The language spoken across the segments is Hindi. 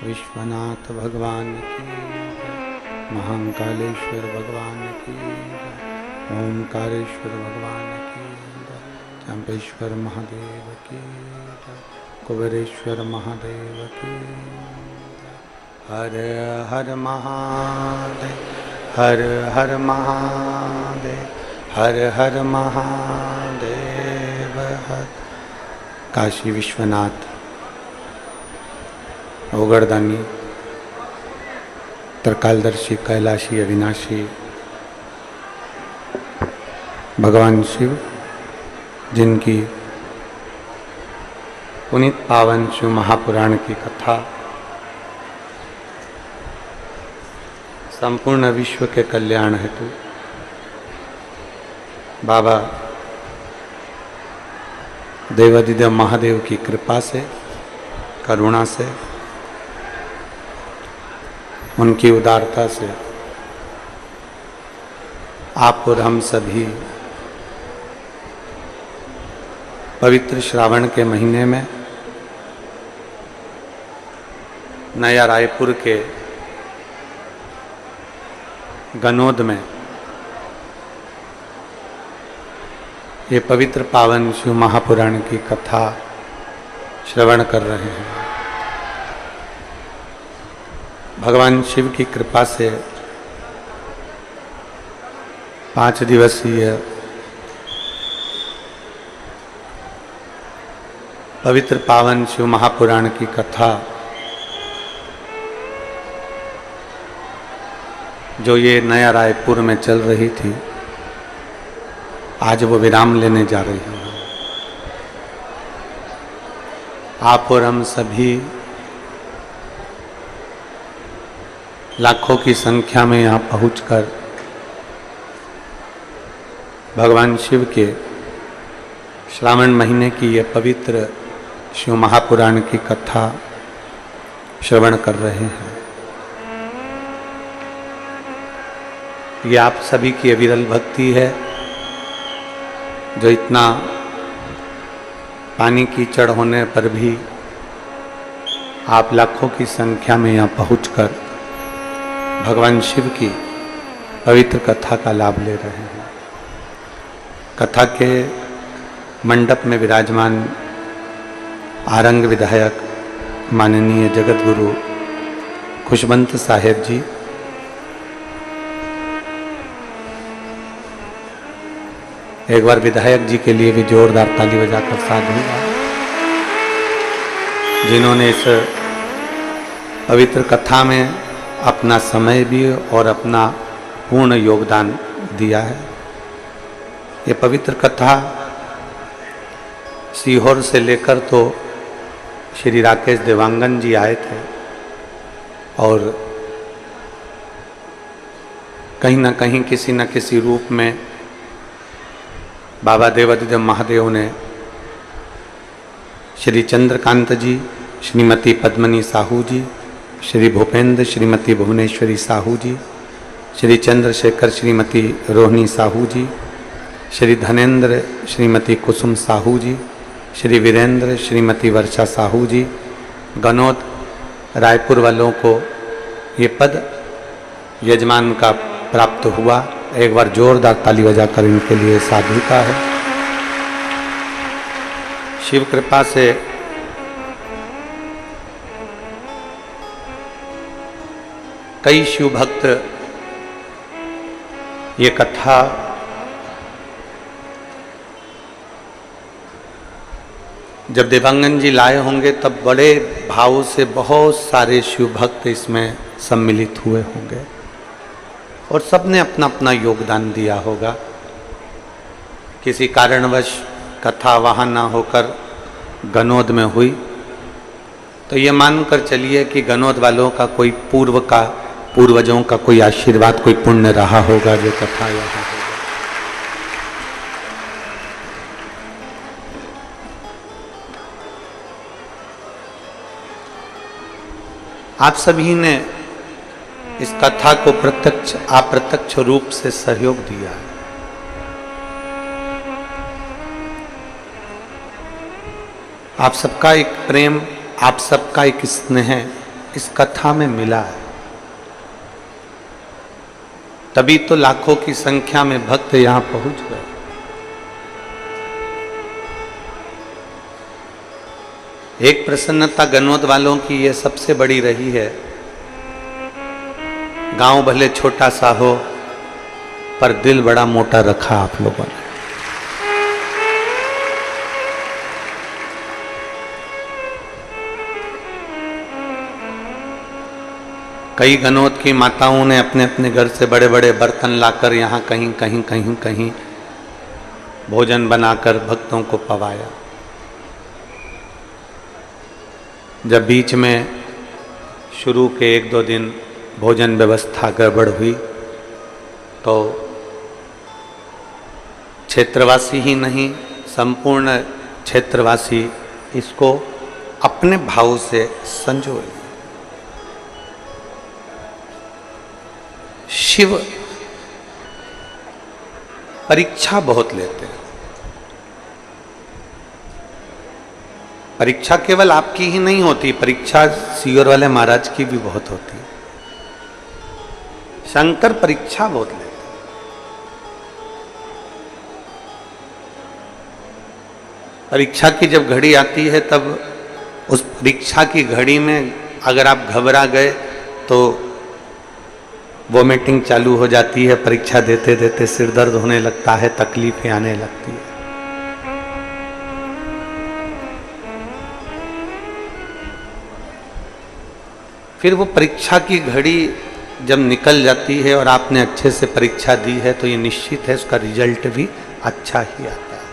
विश्वनाथ भगवान की, महाकालेश्वर भगवान की, ओमकारेश्वर भगवान की, चंपेश्वर महादेव की, कुबेरेश्वर महादेव की। हर हर महादेव, हर हर महादेव, हर हर महादेव। हर काशी विश्वनाथ ओगड़दानी त्रिकालदर्शी कैलाशी अविनाशी भगवान शिव, जिनकी पुनीत पावन शिव महापुराण की कथा संपूर्ण विश्व के कल्याण हेतु बाबा देवादिदेव महादेव की कृपा से, करुणा से, उनकी उदारता से आप और हम सभी पवित्र श्रावण के महीने में नया रायपुर के गनोद में ये पवित्र पावन शिव महापुराण की कथा श्रवण कर रहे हैं। भगवान शिव की कृपा से 5 दिवसीय पवित्र पावन शिव महापुराण की कथा जो ये नया रायपुर में चल रही थी, आज वो विराम लेने जा रही है। आप और हम सभी लाखों की संख्या में यहाँ पहुंचकर भगवान शिव के श्रावण महीने की ये पवित्र शिव महापुराण की कथा श्रवण कर रहे हैं। ये आप सभी की अविरल भक्ति है जो इतना पानी कीचड़ होने पर भी आप लाखों की संख्या में यहाँ पहुंचकर भगवान शिव की पवित्र कथा का लाभ ले रहे हैं। कथा के मंडप में विराजमान आरंग विधायक माननीय जगत गुरु खुशवंत साहेब जी, एक बार विधायक जी के लिए भी जोरदार ताली बजाकर साधुवाद, जिन्होंने इस पवित्र कथा में अपना समय भी और अपना पूर्ण योगदान दिया है। ये पवित्र कथा सीहोर से लेकर तो श्री राकेश देवांगन जी आए थे और कहीं ना कहीं किसी न किसी रूप में बाबा देवादिदेव महादेव ने श्री चंद्रकांत जी, श्रीमती पद्मनी साहू जी, श्री भूपेंद्र श्रीमती भुवनेश्वरी साहू जी, श्री चंद्रशेखर श्रीमती रोहिणी साहू जी, श्री धनेन्द्र श्रीमती कुसुम साहू जी, श्री वीरेंद्र श्रीमती वर्षा साहू जी, गनौद रायपुर वालों को ये पद यजमान का प्राप्त हुआ। एक बार जोरदार ताली बजाकर इनके लिए साधुता है। शिव कृपा से कई शिव भक्त ये कथा जब देवांगन जी लाए होंगे तब बड़े भाव से बहुत सारे शिव भक्त इसमें सम्मिलित हुए होंगे और सबने अपना अपना योगदान दिया होगा। किसी कारणवश कथा वहाँ ना होकर गनौद में हुई तो ये मानकर चलिए कि गनौद वालों का कोई पूर्वजों का कोई आशीर्वाद, कोई पुण्य रहा होगा जो कथा यहाँ होगा। आप सभी ने इस कथा को प्रत्यक्ष अप्रत्यक्ष रूप से सहयोग दिया है। आप सबका एक प्रेम, आप सबका एक स्नेह इस कथा में मिला है, तभी तो लाखों की संख्या में भक्त यहां पहुंच गए। एक प्रसन्नता गनौद वालों की ये सबसे बड़ी रही है। गांव भले छोटा सा हो पर दिल बड़ा मोटा रखा आप लोगों ने। कई गनौद की माताओं ने अपने अपने घर से बड़े बड़े बर्तन लाकर यहाँ कहीं भोजन बनाकर भक्तों को पवाया। जब बीच में शुरू के 1-2 दिन भोजन व्यवस्था गड़बड़ हुई तो क्षेत्रवासी ही नहीं, संपूर्ण क्षेत्रवासी इसको अपने भाव से संजोए। शिव परीक्षा बहुत लेते हैं। परीक्षा केवल आपकी ही नहीं होती, परीक्षा सीहोर वाले महाराज की भी बहुत होती है। शंकर परीक्षा बहुत लेते हैं। परीक्षा की जब घड़ी आती है तब उस परीक्षा की घड़ी में अगर आप घबरा गए तो वोमिटिंग चालू हो जाती है, परीक्षा देते देते सिर दर्द होने लगता है, तकलीफें आने लगती है। फिर वो परीक्षा की घड़ी जब निकल जाती है और आपने अच्छे से परीक्षा दी है तो ये निश्चित है उसका रिजल्ट भी अच्छा ही आता है।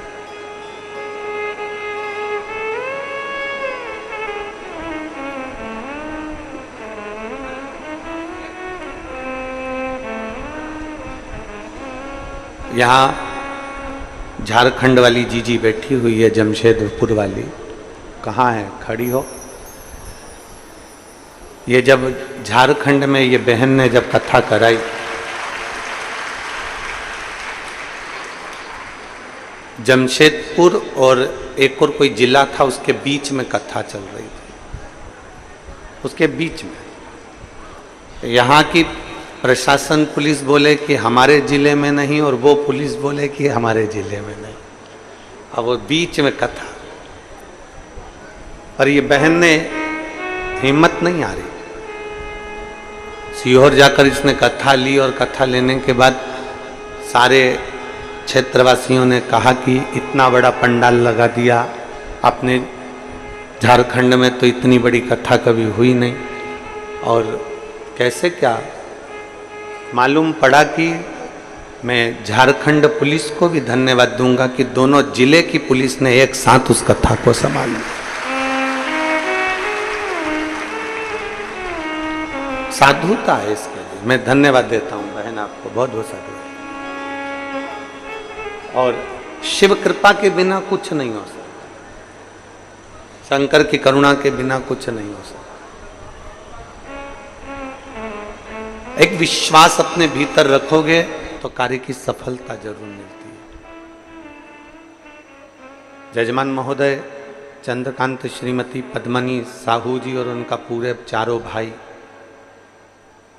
यहाँ झारखंड वाली जीजी बैठी हुई है, जमशेदपुर वाली, कहाँ है? खड़ी हो। ये जब झारखंड में ये बहन ने जब कथा कराई, जमशेदपुर और एक और कोई जिला था उसके बीच में कथा चल रही थी, उसके बीच में यहाँ की प्रशासन पुलिस बोले कि हमारे जिले में नहीं और वो पुलिस बोले कि हमारे जिले में नहीं। अब वो बीच में कथा, पर ये बहन ने हिम्मत नहीं आ रही, सीहोर जाकर इसने कथा ली और कथा लेने के बाद सारे क्षेत्रवासियों ने कहा कि इतना बड़ा पंडाल लगा दिया आपने, झारखंड में तो इतनी बड़ी कथा कभी हुई नहीं। और कैसे क्या मालूम पड़ा कि मैं झारखंड पुलिस को भी धन्यवाद दूंगा कि दोनों जिले की पुलिस ने एक साथ उस कथा को संभाला। साधुता है इसके लिए, मैं धन्यवाद देता हूं बहन आपको, बहुत बहुत साधु। और शिव कृपा के बिना कुछ नहीं हो सकता, शंकर की करुणा के बिना कुछ नहीं हो सकता। एक विश्वास अपने भीतर रखोगे तो कार्य की सफलता जरूर मिलती है। जजमान महोदय चंद्रकांत श्रीमती पद्मनी साहू जी और उनका पूरे चारों भाई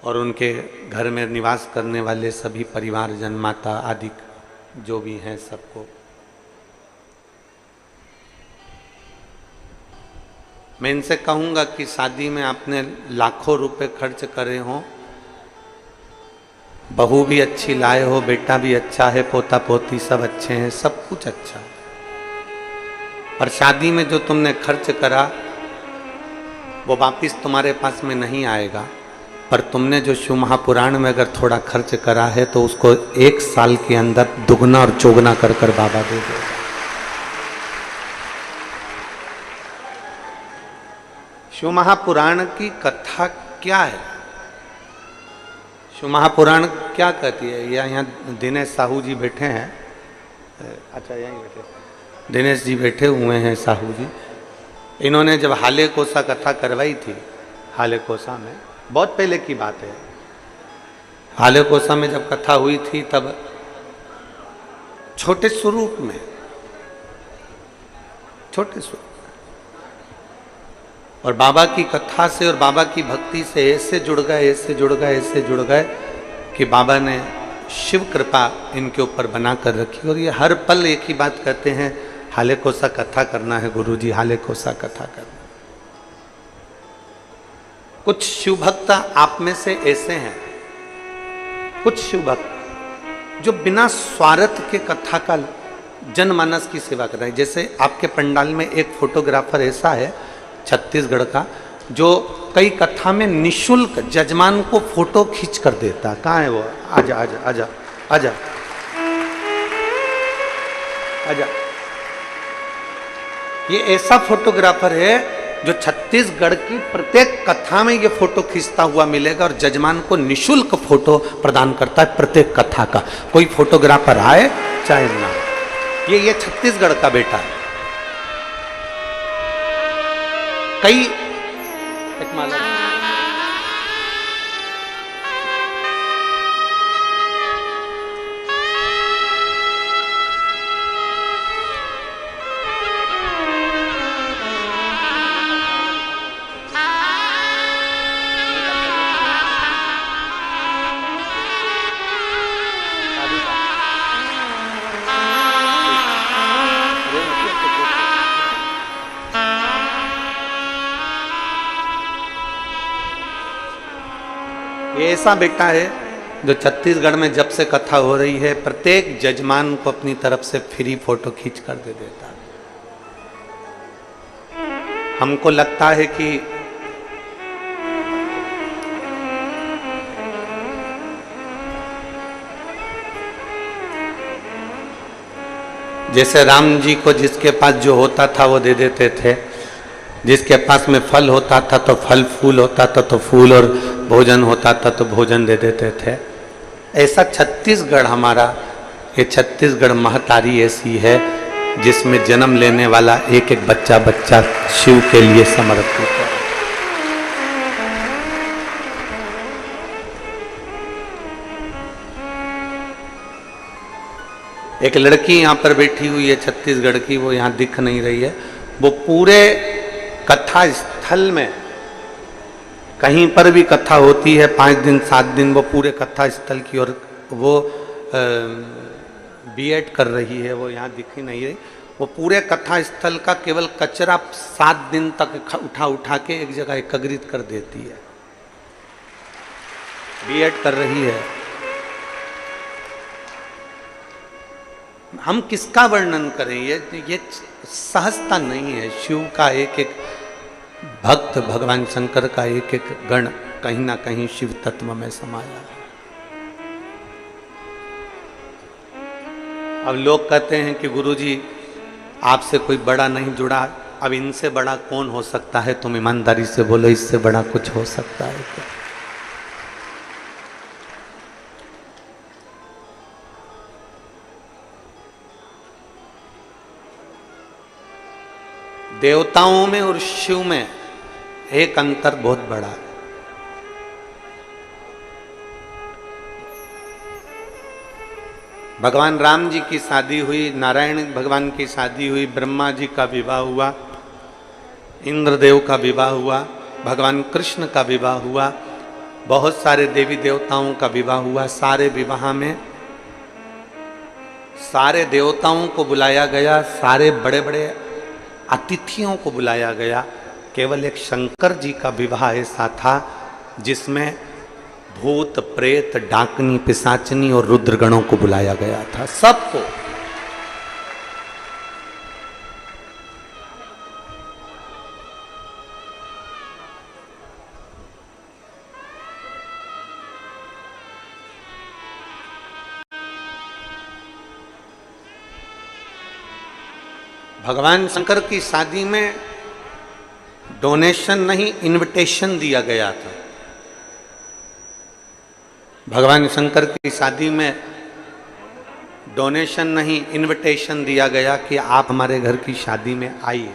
और उनके घर में निवास करने वाले सभी परिवारजन, माता आदि जो भी हैं, सबको मैं इनसे कहूंगा कि शादी में आपने लाखों रुपए खर्च करे हों, बहू भी अच्छी लाए हो, बेटा भी अच्छा है, पोता पोती सब अच्छे हैं, सब कुछ अच्छा है, पर शादी में जो तुमने खर्च करा वो वापिस तुम्हारे पास में नहीं आएगा। पर तुमने जो शिव महापुराण में अगर थोड़ा खर्च करा है तो उसको 1 साल के अंदर दुगना और चौगुना कर कर बाबा दे देगा। शिव महापुराण की कथा क्या है? शिव महापुराण क्या कहती है? यहाँ दिनेश साहू जी बैठे हैं, अच्छा यहीं बैठे, दिनेश जी बैठे हुए हैं साहू जी। इन्होंने जब हाले कोसा कथा करवाई थी, हाले कोसा में, बहुत पहले की बात है, हाले कोसा में जब कथा हुई थी तब छोटे स्वरूप में, छोटे स्वरूप, और बाबा की कथा से और बाबा की भक्ति से ऐसे जुड़ गए, ऐसे जुड़ गए, ऐसे जुड़ गए कि बाबा ने शिव कृपा इनके ऊपर बना कर रखी। और ये हर पल एक ही बात कहते हैं, हाले कोसा कथा करना है गुरुजी, हाले कोसा कथा करना। कुछ शिव भक्त आप में से ऐसे हैं, कुछ शिव भक्त जो बिना स्वार्थ के कथा का जनमानस की सेवा कर रहे हैं। जैसे आपके पंडाल में एक फोटोग्राफर ऐसा है छत्तीसगढ़ का, जो कई कथा में निशुल्क जजमान को फोटो खींच कर देता। कहाँ है वो? आजा आजा आजा आजा आजा। ये ऐसा फोटोग्राफर है जो छत्तीसगढ़ की प्रत्येक कथा में ये फोटो खींचता हुआ मिलेगा और जजमान को निशुल्क फोटो प्रदान करता है प्रत्येक कथा का, कोई फोटोग्राफर आए चाहे ना। ये छत्तीसगढ़ का बेटा है। कई एक माला ये ऐसा बेटा है जो छत्तीसगढ़ में जब से कथा हो रही है प्रत्येक जजमान को अपनी तरफ से फ्री फोटो खींच कर दे देता है। हमको लगता है कि जैसे राम जी को जिसके पास जो होता था वो दे देते थे, जिसके पास में फल होता था तो फल, फूल होता था तो फूल, और भोजन होता था तो भोजन दे देते थे। ऐसा छत्तीसगढ़ हमारा, ये छत्तीसगढ़ महतारी ऐसी है जिसमें जन्म लेने वाला एक एक बच्चा बच्चा शिव के लिए समर्पित है। एक लड़की यहाँ पर बैठी हुई है छत्तीसगढ़ की, वो यहाँ दिख नहीं रही है। वो पूरे कथा स्थल में कहीं पर भी कथा होती है 5 दिन 7 दिन, वो पूरे कथा स्थल की, और वो बीएड कर रही है, वो यहाँ दिख ही नहीं रही। वो पूरे कथा स्थल का केवल कचरा 7 दिन तक उठा उठा के एक जगह एकत्रित कर देती है, बीएड कर रही है। हम किसका वर्णन करें, ये सहजता नहीं है। शिव का एक एक भक्त, भगवान शंकर का एक एक गण कहीं ना कहीं शिव तत्व में समाया है। अब लोग कहते हैं कि गुरुजी आपसे कोई बड़ा नहीं जुड़ा, अब इनसे बड़ा कौन हो सकता है? तुम ईमानदारी से बोलो, इससे बड़ा कुछ हो सकता है क्या? देवताओं में और शिव में एक अंतर बहुत बड़ा है। भगवान राम जी की शादी हुई, नारायण भगवान की शादी हुई, ब्रह्मा जी का विवाह हुआ, इंद्रदेव का विवाह हुआ, भगवान कृष्ण का विवाह हुआ, बहुत सारे देवी देवताओं का विवाह हुआ। सारे विवाह में सारे देवताओं को बुलाया गया, सारे बड़े बड़े अतिथियों को बुलाया गया। केवल एक शंकर जी का विवाह ऐसा था जिसमें भूत, प्रेत, डाकनी, पिशाचनी और रुद्रगणों को बुलाया गया था, सबको। भगवान शंकर की शादी में डोनेशन नहीं, इनविटेशन दिया गया था। भगवान शंकर की शादी में डोनेशन नहीं, इनविटेशन दिया गया कि आप हमारे घर की शादी में आइए।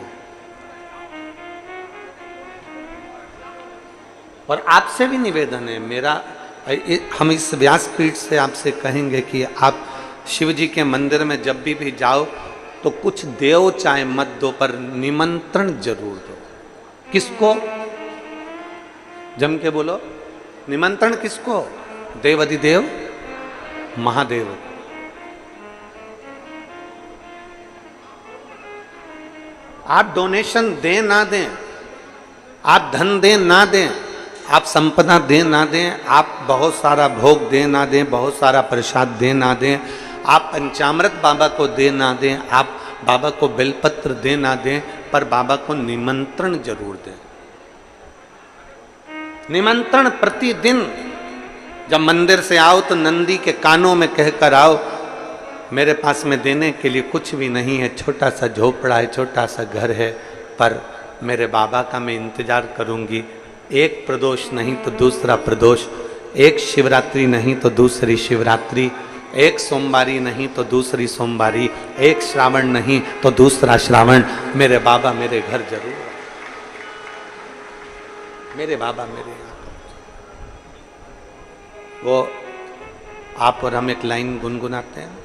और आपसे भी निवेदन है मेरा, हम इस व्यासपीठ से आपसे कहेंगे कि आप शिव जी के मंदिर में जब भी जाओ तो कुछ देव चाहे मत दो, पर निमंत्रण जरूर दो। किसको? जम के बोलो, निमंत्रण किसको? देव अधिदेव महादेव। आप डोनेशन दें ना दें, आप धन दें ना दें, आप संपदा दें ना दें, आप बहुत सारा भोग दें ना दें, बहुत सारा प्रसाद दें ना दें, आप पंचामृत बाबा को दे ना दें, आप बाबा को बेलपत्र दे ना दें, पर बाबा को निमंत्रण जरूर दें। निमंत्रण प्रतिदिन जब मंदिर से आओ तो नंदी के कानों में कहकर आओ, मेरे पास में देने के लिए कुछ भी नहीं है, छोटा सा झोपड़ा है, छोटा सा घर है, पर मेरे बाबा का मैं इंतजार करूंगी। एक प्रदोष नहीं तो दूसरा प्रदोष, एक शिवरात्रि नहीं तो दूसरी शिवरात्रि, एक सोमवारी नहीं तो दूसरी सोमवारी, एक श्रावण नहीं तो दूसरा श्रावण, मेरे बाबा मेरे घर जरूर, मेरे बाबा मेरे यहाँ। वो आप और हम एक लाइन गुनगुनाते हैं।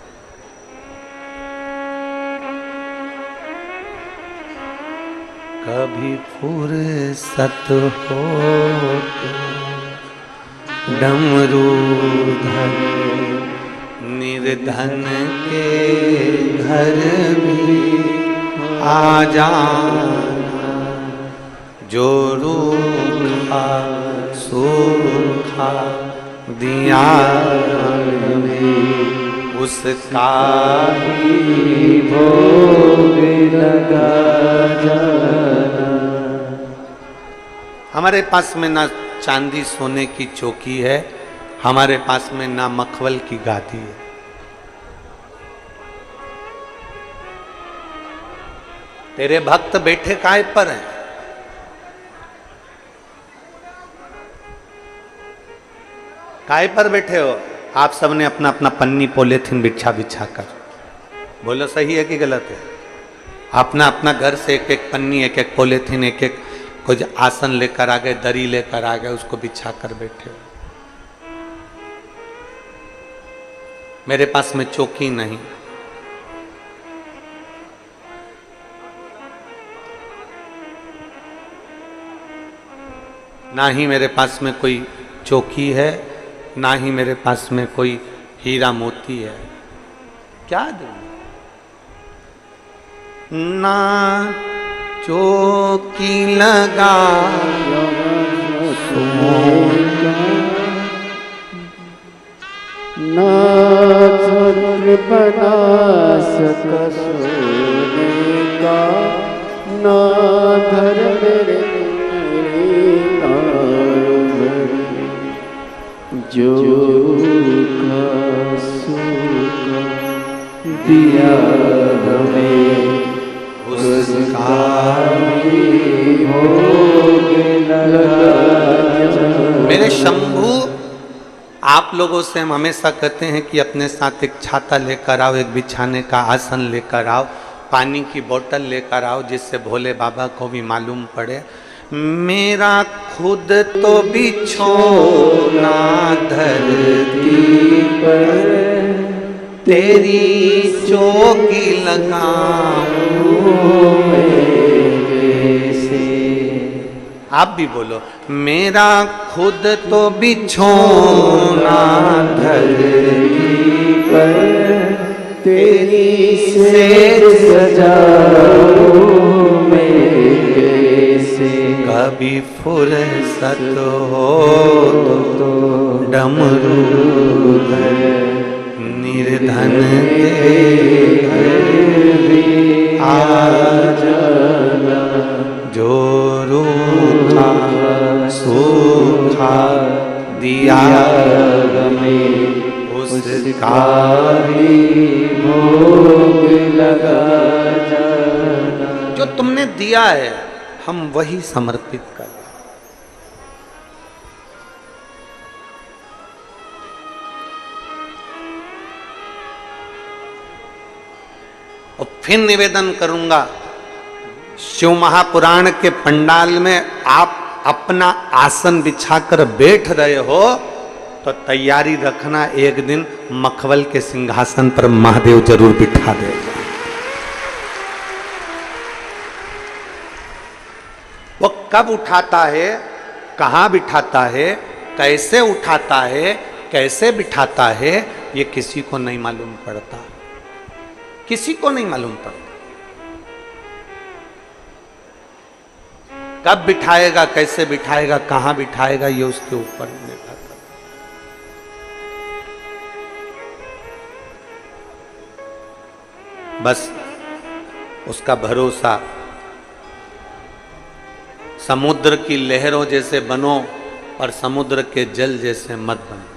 कभी फुर्सत हो तो डमरू धरे, निर्धन के घर भी आ जाना, जो रूखा सूखा दिया उसका ही भोग लगा जाना। हमारे पास में ना चांदी सोने की चौकी है, हमारे पास में ना मखमल की गादी है। तेरे भक्त बैठे काय पर हैं? काय पर बैठे हो? आप सबने अपना अपना पन्नी पॉलीथिन बिछा बिछा कर, बोलो सही है कि गलत है? अपना अपना घर से एक एक पन्नी, एक एक पॉलीथिन, एक एक कुछ आसन लेकर आ गए, दरी लेकर आ गए, उसको बिछा कर बैठे हो। मेरे पास में चौकी नहीं, ना ही मेरे पास में कोई चौकी है, ना ही मेरे पास में कोई हीरा मोती है। क्या दूं? ना चौकी लगा ना छत्र बना सका सोने का, ना घर मेरे जो का सूखा दिया हमें उसका भी भोग लगा। मेरे शंभू, आप लोगों से हम हमेशा कहते हैं कि अपने साथ एक छाता लेकर आओ, एक बिछाने का आसन लेकर आओ, पानी की बोतल लेकर आओ, जिससे भोले बाबा को भी मालूम पड़े। मेरा खुद तो बिछोना धरती पर, तेरी चौकी लगाऊं से। आप भी बोलो, मेरा खुद तो बिछोना धरती पर, तेरी सेज सजाऊं से। कभी फुर्सत हो तो डमरू निर्धन आ जाना, जो रूठा सूखा दिया हमें उसका भी भोग लगा जाना। जो तुमने दिया है हम वही समर्पित कर। और फिर निवेदन करूंगा, शिव महापुराण के पंडाल में आप अपना आसन बिछाकर बैठ रहे हो तो तैयारी रखना, एक दिन मखवल के सिंहासन पर महादेव जरूर बिठा देगा। वो कब उठाता है, कहां बिठाता है, कैसे उठाता है, कैसे बिठाता है, ये किसी को नहीं मालूम पड़ता, किसी को नहीं मालूम पड़ता। कब बिठाएगा, कैसे बिठाएगा, कहां बिठाएगा, ये उसके ऊपर निर्भर करता। बस उसका भरोसा समुद्र की लहरों जैसे बनो और समुद्र के जल जैसे मत बनो।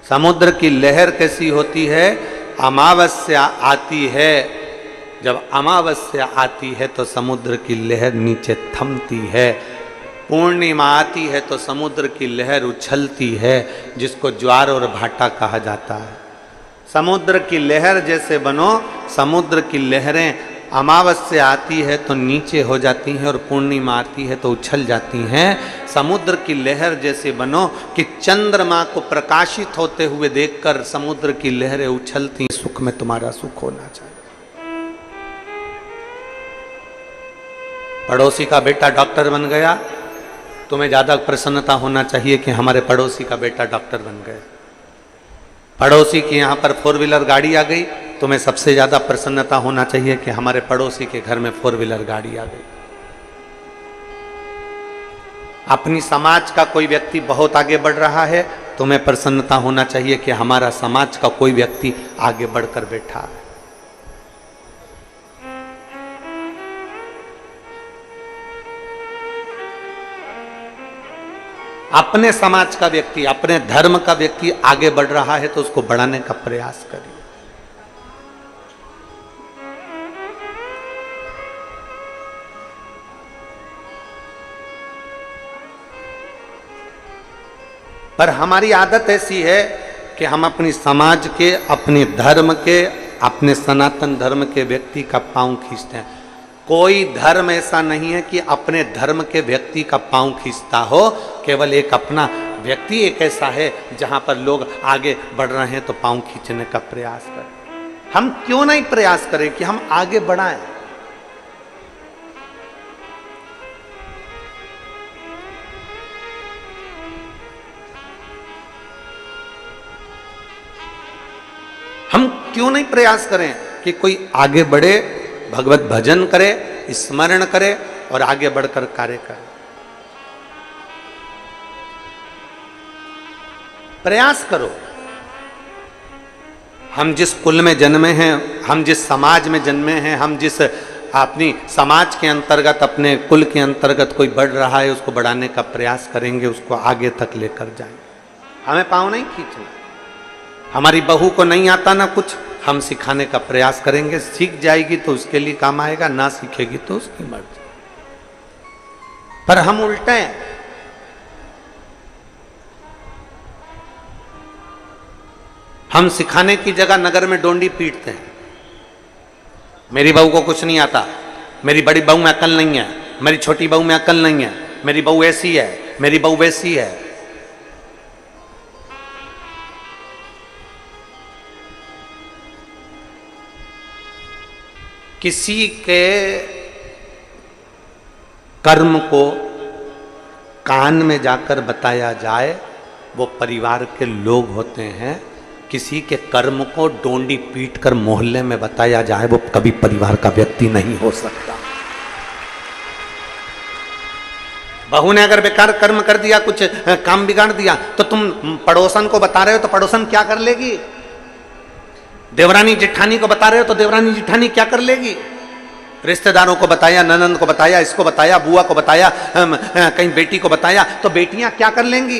समुद्र की लहर कैसी होती है? अमावस्या आती है, जब अमावस्या आती है तो समुद्र की लहर नीचे थमती है। पूर्णिमा आती है तो समुद्र की लहर उछलती है, जिसको ज्वार और भाटा कहा जाता है। समुद्र की लहर जैसे बनो। समुद्र की लहरें अमावस्या आती है तो नीचे हो जाती हैं और पूर्णिमा आती है तो उछल जाती हैं। समुद्र की लहर जैसे बनो कि चंद्रमा को प्रकाशित होते हुए देखकर समुद्र की लहरें उछलती। सुख में तुम्हारा सुख होना चाहिए। पड़ोसी का बेटा डॉक्टर बन गया, तुम्हें ज्यादा प्रसन्नता होना चाहिए कि हमारे पड़ोसी का बेटा डॉक्टर बन गया। पड़ोसी की यहाँ पर 4 व्हीलर गाड़ी आ गई, तुम्हें सबसे ज्यादा प्रसन्नता होना चाहिए कि हमारे पड़ोसी के घर में 4 व्हीलर गाड़ी आ गई। अपनी समाज का कोई व्यक्ति बहुत आगे बढ़ रहा है, तुम्हें प्रसन्नता होना चाहिए कि हमारा समाज का कोई व्यक्ति आगे बढ़कर बैठा है। अपने समाज का व्यक्ति, अपने धर्म का व्यक्ति आगे बढ़ रहा है तो उसको बढ़ाने का प्रयास करिए। पर हमारी आदत ऐसी है कि हम अपनी समाज के, अपने धर्म के, अपने सनातन धर्म के व्यक्ति का पांव खींचते हैं। कोई धर्म ऐसा नहीं है कि अपने धर्म के व्यक्ति का पांव खींचता हो। केवल एक अपना व्यक्ति एक ऐसा है जहां पर लोग आगे बढ़ रहे हैं तो पांव खींचने का प्रयास करें। हम क्यों नहीं प्रयास करें कि हम आगे बढ़ाएं? हम क्यों नहीं प्रयास करें कि कोई आगे बढ़े, भगवत भजन करे, स्मरण करे और आगे बढ़कर कार्य करे। प्रयास करो। हम जिस कुल में जन्मे हैं, हम जिस समाज में जन्मे हैं, हम जिस अपनी समाज के अंतर्गत, अपने कुल के अंतर्गत कोई बढ़ रहा है, उसको बढ़ाने का प्रयास करेंगे, उसको आगे तक लेकर जाएंगे। हमें पाँव नहीं खींचना। हमारी बहू को नहीं आता ना कुछ, हम सिखाने का प्रयास करेंगे। सीख जाएगी तो उसके लिए काम आएगा, ना सीखेगी तो उसकी मर्जी। पर हम उल्टे हैं। हम सिखाने की जगह नगर में डोंडी पीटते हैं। मेरी बहू को कुछ नहीं आता, मेरी बड़ी बहू में अकल नहीं है, मेरी छोटी बहू में अकल नहीं है, मेरी बहू ऐसी है, मेरी बहू वैसी है। किसी के कर्म को कान में जाकर बताया जाए वो परिवार के लोग होते हैं। किसी के कर्म को डोंडी पीट कर मोहल्ले में बताया जाए वो कभी परिवार का व्यक्ति नहीं हो सकता। बहू ने अगर बेकार कर्म कर दिया, कुछ काम बिगाड़ दिया, तो तुम पड़ोसन को बता रहे हो तो पड़ोसन क्या कर लेगी? देवरानी जिठानी को बता रहे हो तो देवरानी जिठानी क्या कर लेगी? रिश्तेदारों को बताया, ननंद को बताया, इसको बताया, बुआ को बताया, कहीं बेटी को बताया, तो बेटियां क्या कर लेंगी?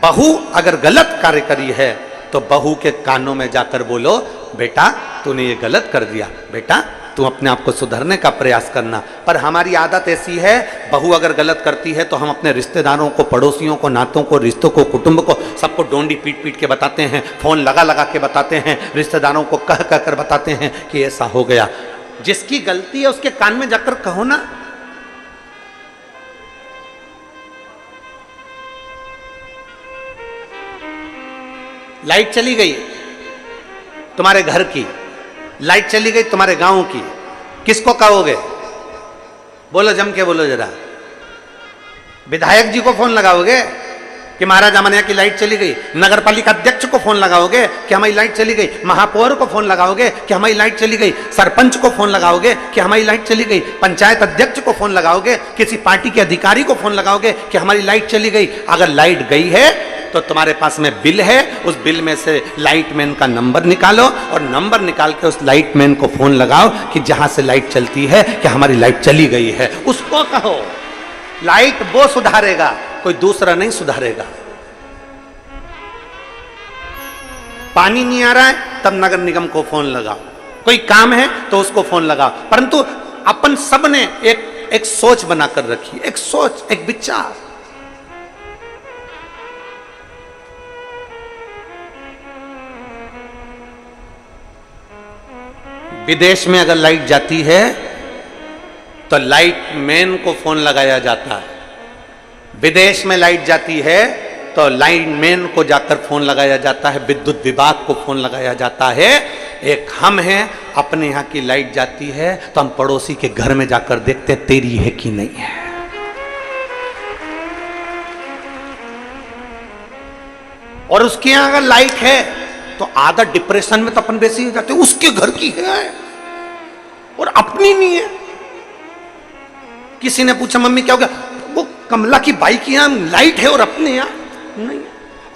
बहू अगर गलत कार्य करी है तो बहू के कानों में जाकर बोलो, बेटा तूने ये गलत कर दिया, बेटा तू अपने आप को सुधरने का प्रयास करना। पर हमारी आदत ऐसी है, बहू अगर गलत करती है तो हम अपने रिश्तेदारों को, पड़ोसियों को, नातों को, रिश्तों को, कुटुंब को, सबको डोंडी पीट पीट के बताते हैं, फोन लगा लगा के बताते हैं, रिश्तेदारों को कह कह कर बताते हैं कि ऐसा हो गया। जिसकी गलती है उसके कान में जाकर कहो ना। लाइट चली गई तुम्हारे घर की, लाइट चली गई तुम्हारे गांव की, किसको कहोगे? बोलो, जम के बोलो जरा। विधायक जी को फोन लगाओगे कि महाराज हमारे यहाँ की लाइट चली गई? नगर पालिका अध्यक्ष को फोन लगाओगे कि हमारी लाइट चली गई? महापौर को फोन लगाओगे कि हमारी लाइट चली गई? सरपंच को फोन लगाओगे कि हमारी लाइट चली गई? पंचायत अध्यक्ष को फोन लगाओगे? किसी पार्टी के अधिकारी को फोन लगाओगे कि हमारी लाइट चली गई? अगर लाइट गई है तो तुम्हारे पास में बिल है, उस बिल में से लाइटमैन का नंबर निकालो और नंबर निकाल के उस लाइटमैन को फोन लगाओ कि जहां से लाइट चलती है कि हमारी लाइट चली गई है। उसको कहो। लाइट वो सुधारेगा, कोई दूसरा नहीं सुधारेगा। पानी नहीं आ रहा है तब नगर निगम को फोन लगाओ, कोई काम है तो उसको फोन लगाओ। परंतु अपन सब ने एक सोच बनाकर रखी, एक सोच, एक विचार। विदेश में अगर लाइट जाती है तो लाइटमैन को फोन लगाया जाता है। विदेश में लाइट जाती है तो लाइटमैन को जाकर फोन लगाया जाता है, विद्युत विभाग को फोन लगाया जाता है। एक हम हैं, अपने यहाँ की लाइट जाती है तो हम पड़ोसी के घर में जाकर देखते हैं तेरी है कि नहीं है। और उसके यहाँ अगर लाइट है तो आधा डिप्रेशन में तो अपन वैसे ही हो जाते, उसके घर की है और अपनी नहीं है। किसी ने पूछा मम्मी क्या हो गया? वो कमला की बाई की यहाँ लाइट है और अपने यहाँ नहीं।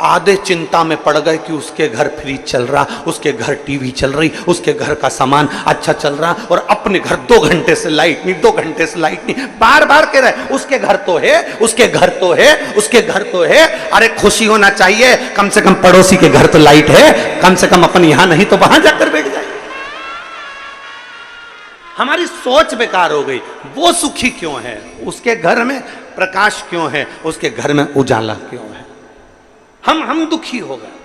आधे चिंता में पड़ गए कि उसके घर फ्रिज चल रहा, उसके घर टीवी चल रही, उसके घर का सामान अच्छा चल रहा और अपने घर 2 घंटे से लाइट नहीं, 2 घंटे से लाइट नहीं। बार बार कह रहे उसके घर तो है, उसके घर तो है, उसके घर तो है। अरे खुशी होना चाहिए, कम से कम पड़ोसी के घर तो लाइट है, कम से कम अपन यहां नहीं तो वहां जाकर बैठ जाए। हमारी सोच बेकार हो गई। वो सुखी क्यों है? उसके घर में प्रकाश क्यों है? उसके घर में उजाला क्यों है? हम दुखी हो गए।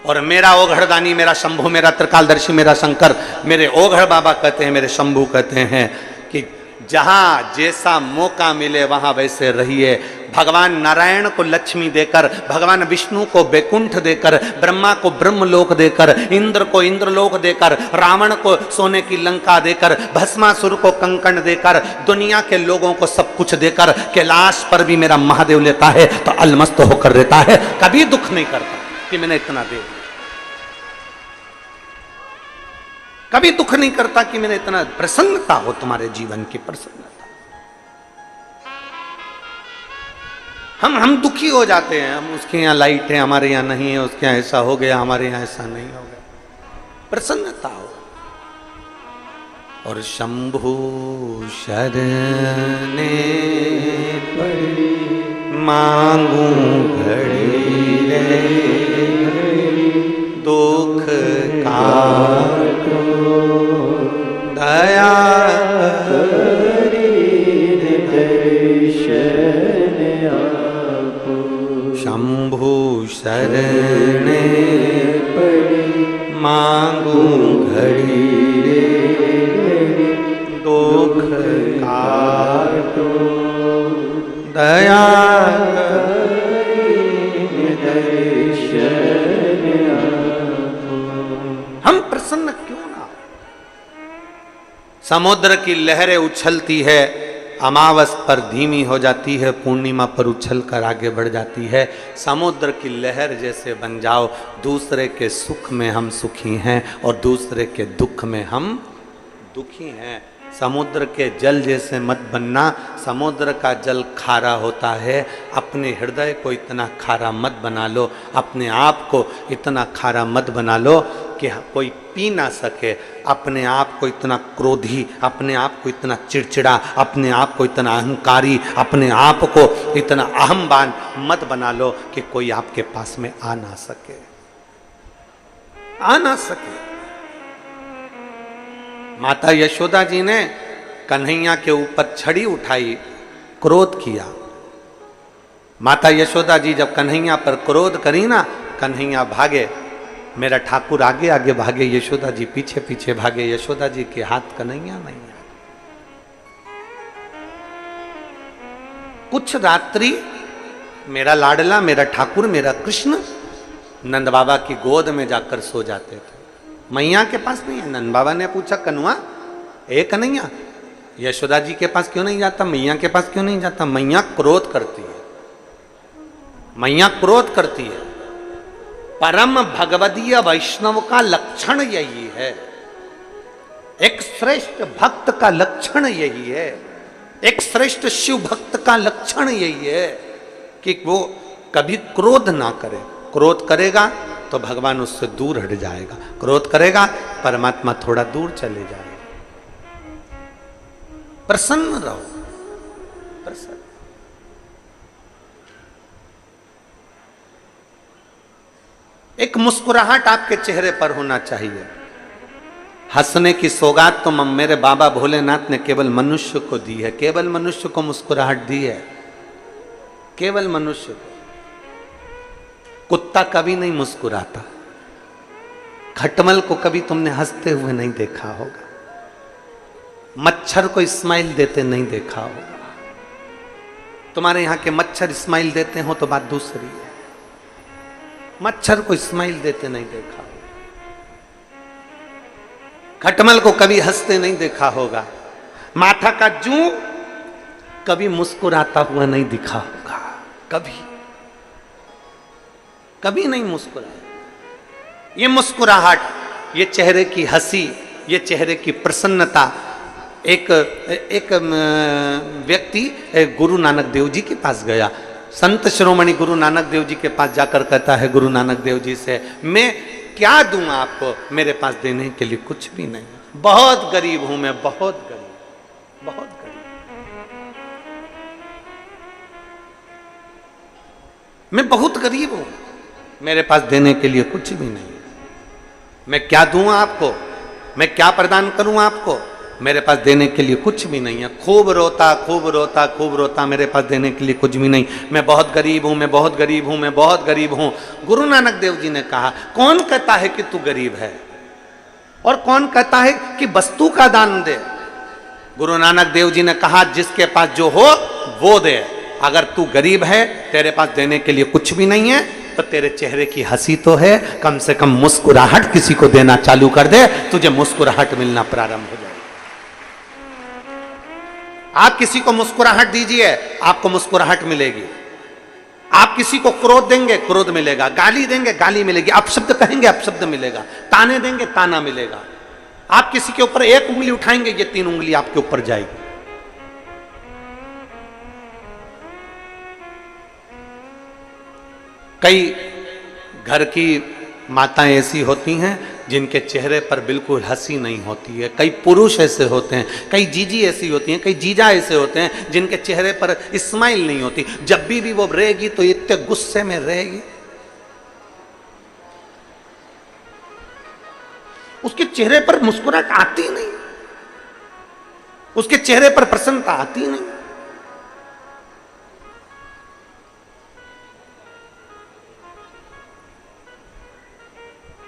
और मेरा ओघड़दानी, मेरा शंभू, मेरा त्रिकालदर्शी, मेरा शंकर, मेरे ओघड़ बाबा कहते हैं, मेरे शंभू कहते हैं कि जहां जैसा मौका मिले वहां वैसे रहिए। भगवान नारायण को लक्ष्मी देकर, भगवान विष्णु को बैकुंठ देकर, ब्रह्मा को ब्रह्मलोक देकर, इंद्र को इंद्रलोक देकर, रावण को सोने की लंका देकर, भस्मासुर को कंकण देकर, दुनिया के लोगों को सब कुछ देकर कैलाश पर भी मेरा महादेव लेता है तो अलमस्त होकर रहता है। कभी दुख नहीं करता कि मैंने इतना दे दिया, कभी दुख नहीं करता कि मैंने इतना। प्रसन्नता हो तुम्हारे जीवन की, प्रसन्नता। हम दुखी हो जाते हैं, हम उसके यहाँ लाइट है, हमारे यहाँ नहीं है, उसके यहाँ ऐसा हो गया, हमारे यहाँ ऐसा नहीं हो गया। प्रसन्नता हो। और शंभु शरणे पड़ी मांगू घड़ी रे, दुख काटो दया शंभु शरणे पड़ी मांगू घड़ी रे, दुख काटो दया हम प्रसन्न क्यों ना। समुद्र की लहरें उछलती है, अमावस पर धीमी हो जाती है, पूर्णिमा पर उछल कर आगे बढ़ जाती है। समुद्र की लहर जैसे बन जाओ। दूसरे के सुख में हम सुखी हैं और दूसरे के दुख में हम दुखी हैं। समुद्र के जल जैसे मत बनना। समुद्र का जल खारा होता है, अपने हृदय को इतना खारा मत बना लो, अपने आप को इतना खारा मत बना लो कि कोई पी ना सके। अपने आप को इतना क्रोधी, अपने आप को इतना चिड़चिड़ा, अपने आप को इतना अहंकारी, अपने आप को इतना अहमवान मत बना लो कि कोई आपके पास में आ ना सके, आ ना सके। माता यशोदा जी ने कन्हैया के ऊपर छड़ी उठाई, क्रोध किया। माता यशोदा जी जब कन्हैया पर क्रोध करी ना, कन्हैया भागे, मेरा ठाकुर आगे आगे भागे, यशोदा जी पीछे पीछे भागे। यशोदा जी के हाथ कन्हैया नहीं है। कुछ रात्रि मेरा लाडला, मेरा ठाकुर, मेरा कृष्ण नंद बाबा की गोद में जाकर सो जाते थे। मैया के पास नहीं है। नंद बाबा ने पूछा, कन्हुआ ए कन्हैया, यशोदा जी के पास क्यों नहीं जाता, मैया के पास क्यों नहीं जाता? मैया क्रोध करती है, मैया क्रोध करती है। परम भगवदीय वैष्णव का लक्षण यही है, एक श्रेष्ठ भक्त का लक्षण यही है, एक श्रेष्ठ शिव भक्त का लक्षण यही है कि वो कभी क्रोध ना करे। क्रोध करेगा तो भगवान उससे दूर हट जाएगा, क्रोध करेगा परमात्मा थोड़ा दूर चले जाएगा। प्रसन्न रहो, प्रसन्न। एक मुस्कुराहट आपके चेहरे पर होना चाहिए। हंसने की सौगात तो मेरे बाबा भोलेनाथ ने केवल मनुष्य को दी है, केवल मनुष्य को मुस्कुराहट दी है, केवल मनुष्य को। कुत्ता कभी नहीं मुस्कुराता, खटमल को कभी तुमने हंसते हुए नहीं देखा होगा, मच्छर को स्माइल देते नहीं देखा होगा। तुम्हारे यहां के मच्छर स्माइल देते हो तो बात दूसरी है, मच्छर को स्माइल देते नहीं देखा होगा। खटमल को कभी हंसते नहीं देखा होगा, माथा का जू कभी मुस्कुराता हुआ नहीं दिखा होगा, कभी कभी नहीं मुस्कुराया। ये मुस्कुराहट, ये चेहरे की हंसी, ये चेहरे की प्रसन्नता। एक व्यक्ति गुरु नानक देव जी के पास गया, संत शिरोमणि गुरु नानक देव जी के पास जाकर कहता है गुरु नानक देव जी से, मैं क्या दूं आपको, मेरे पास देने के लिए कुछ भी नहीं, बहुत गरीब हूं मैं, बहुत गरीब, बहुत गरीब, मैं बहुत गरीब हूं, मेरे पास देने के लिए कुछ भी नहीं। मैं क्या दूं आपको, मैं क्या प्रदान करूं आपको? मेरे पास देने के लिए कुछ भी नहीं है। खूब रोता खूब रोता खूब रोता, मेरे पास देने के लिए कुछ भी नहीं, मैं बहुत गरीब हूँ, मैं बहुत गरीब हूँ, मैं बहुत गरीब हूँ। गुरु नानक देव जी ने कहा, कौन कहता है कि तू गरीब है और कौन कहता है कि वस्तु का दान दे? गुरु नानक देव जी ने कहा, जिसके पास जो हो वो दे। अगर तू गरीब है, तेरे पास देने के लिए कुछ भी नहीं है, तो तेरे चेहरे की हंसी तो है, कम से कम मुस्कुराहट किसी को देना चालू कर दे, तुझे मुस्कुराहट मिलना प्रारंभ हो जाएगी। आप किसी को मुस्कुराहट दीजिए, आपको मुस्कुराहट मिलेगी। आप किसी को क्रोध देंगे, क्रोध मिलेगा। गाली देंगे, गाली मिलेगी। अपशब्द कहेंगे, अपशब्द मिलेगा। ताने देंगे, ताना मिलेगा। आप किसी के ऊपर एक उंगली उठाएंगे, ये 3 उंगली आपके ऊपर जाएगी। कई घर की माताएं ऐसी होती हैं जिनके चेहरे पर बिल्कुल हंसी नहीं होती है। कई पुरुष ऐसे होते हैं, कई जीजी ऐसी होती हैं, कई जीजा ऐसे होते हैं जिनके चेहरे पर स्माइल नहीं होती। जब भी वो रहेगी तो इतने गुस्से में रहेगी, उसके चेहरे पर मुस्कुराहट आती नहीं, उसके चेहरे पर प्रसन्नता आती नहीं।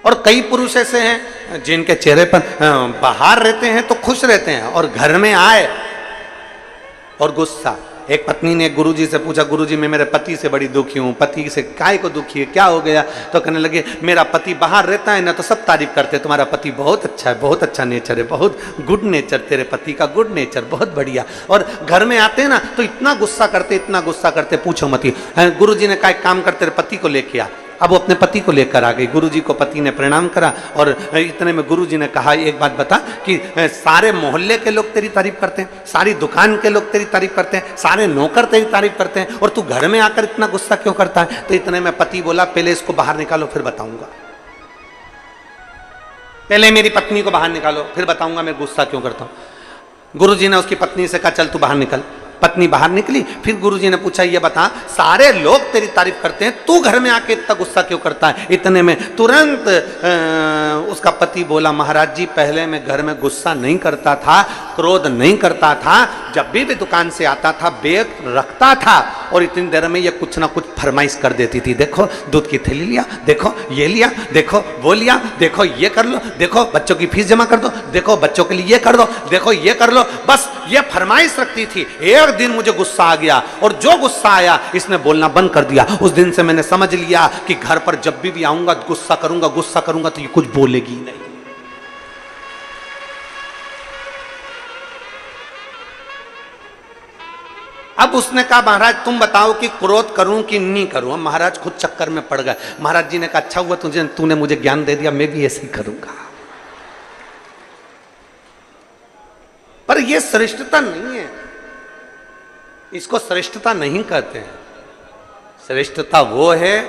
और कई पुरुष ऐसे हैं जिनके चेहरे पर बाहर रहते हैं तो खुश रहते हैं और घर में आए और गुस्सा। एक पत्नी ने गुरुजी से पूछा, गुरुजी मैं मेरे पति से बड़ी दुखी हूँ। पति से काय को दुखी है, क्या हो गया? तो कहने लगे, मेरा पति बाहर रहता है ना तो सब तारीफ करते हैं, तुम्हारा पति बहुत अच्छा है, बहुत अच्छा नेचर है, बहुत गुड नेचर, तेरे पति का गुड नेचर बहुत बढ़िया। और घर में आते हैं ना तो इतना गुस्सा करते, इतना गुस्सा करते, पूछो मत ही। गुरुजी ने कहा, एक काम कर, तेरे पति को लेके आ। अब वो अपने पति को लेकर आ गई। गुरुजी को पति ने प्रणाम करा और इतने में गुरुजी ने कहा, एक बात बता कि सारे मोहल्ले के लोग तेरी तारीफ करते हैं, सारी दुकान के लोग तेरी तारीफ करते हैं, सारे नौकर तेरी तारीफ करते हैं, और तू घर में आकर इतना गुस्सा क्यों करता है? तो इतने में पति बोला, पहले इसको बाहर निकालो फिर बताऊंगा। पहले मेरी पत्नी को बाहर निकालो फिर बताऊंगा मैं गुस्सा क्यों करता हूं। गुरुजी ने उसकी पत्नी से कहा, चल तू बाहर निकल। पत्नी बाहर निकली। फिर गुरुजी ने पूछा, ये बता, सारे लोग तेरी तारीफ करते हैं, तू घर में आके इतना गुस्सा क्यों करता है? इतने में तुरंत उसका पति बोला, महाराज जी पहले मैं घर में गुस्सा नहीं करता था, क्रोध नहीं करता था, जब भी दुकान से आता था बैग रखता था और इतनी देर में ये कुछ ना कुछ फरमाइश कर देती थी। देखो दूध की थैली लिया, देखो ये लिया, देखो वो लिया, देखो ये कर लो, देखो बच्चों की फीस जमा कर दो, देखो बच्चों के लिए ये कर दो, देखो ये कर लो। बस ये फरमाइश रखती थी। एक दिन मुझे गुस्सा आ गया और जो गुस्सा आया इसने बोलना बंद कर दिया। उस दिन से मैंने समझ लिया कि घर पर जब भी आऊंगा गुस्सा करूंगा तो ये कुछ बोलेगी नहीं। अब उसने कहा, महाराज तुम बताओ कि क्रोध करूं कि नहीं करूं? महाराज खुद चक्कर में पड़ गए। महाराज जी ने कहा, अच्छा हुआ तूने मुझे ज्ञान दे दिया, मैं भी ऐसे ही करूंगा। पर यह श्रेष्ठता नहीं है, इसको श्रेष्ठता नहीं कहते हैं। श्रेष्ठता वो है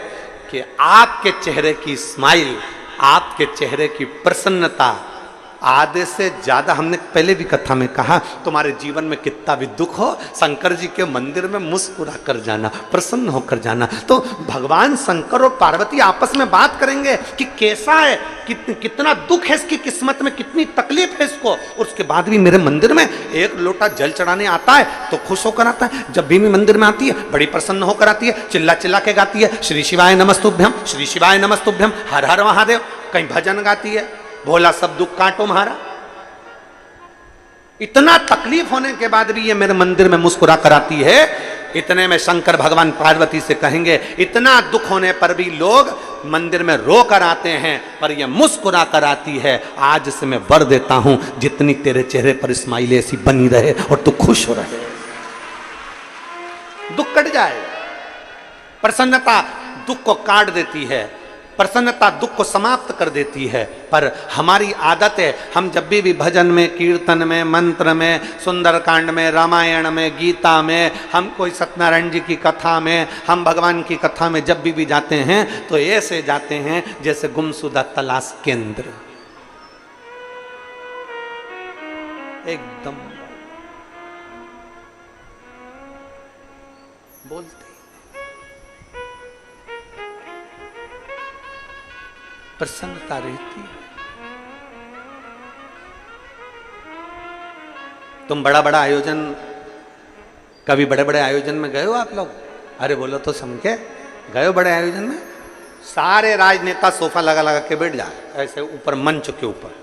कि आपके चेहरे की स्माइल, आपके चेहरे की प्रसन्नता आधे से ज्यादा, हमने पहले भी कथा में कहा, तुम्हारे जीवन में कितना भी दुख हो, शंकर जी के मंदिर में मुस्कुरा कर जाना, प्रसन्न होकर जाना। तो भगवान शंकर और पार्वती आपस में बात करेंगे कि कैसा है, कितना दुख है इसकी किस्मत में, कितनी तकलीफ है इसको, और उसके बाद भी मेरे मंदिर में एक लोटा जल चढ़ाने आता है तो खुश होकर आता है। जब भी मैं मंदिर में आती है बड़ी प्रसन्न होकर आती है, चिल्ला चिल्ला के गाती है, श्री शिवाय नमस्तुभ्यम, श्री शिवाय नमस्तुभ्यम, हर हर महादेव। कहीं भजन गाती है, भोला सब दुख काटो महारा। इतना तकलीफ होने के बाद भी ये मेरे मंदिर में मुस्कुरा कर आती है। इतने में शंकर भगवान पार्वती से कहेंगे, इतना दुख होने पर भी लोग मंदिर में रो कर आते हैं पर ये मुस्कुरा कर आती है। आज से मैं वर देता हूं, जितनी तेरे चेहरे पर स्माइल ऐसी बनी रहे और तू खुश हो रहे, दुख कट जाए। प्रसन्नता दुख को काट देती है, प्रसन्नता दुख को समाप्त कर देती है। पर हमारी आदत है, हम जब भी भजन में, कीर्तन में, मंत्र में, सुंदरकांड में, रामायण में, गीता में, हम कोई सत्यनारायण जी की कथा में, हम भगवान की कथा में जब भी जाते हैं तो ऐसे जाते हैं जैसे गुमशुदा तलाश केंद्र, एकदम बोलते प्रसन्नता रहती है। तुम बड़ा बड़ा आयोजन, कभी बड़े बड़े आयोजन में गए हो आप लोग? अरे बोलो तो समझे, गए हो बड़े आयोजन में? सारे राजनेता सोफा लगा लगा के बैठ जाए ऐसे ऊपर मंच के ऊपर,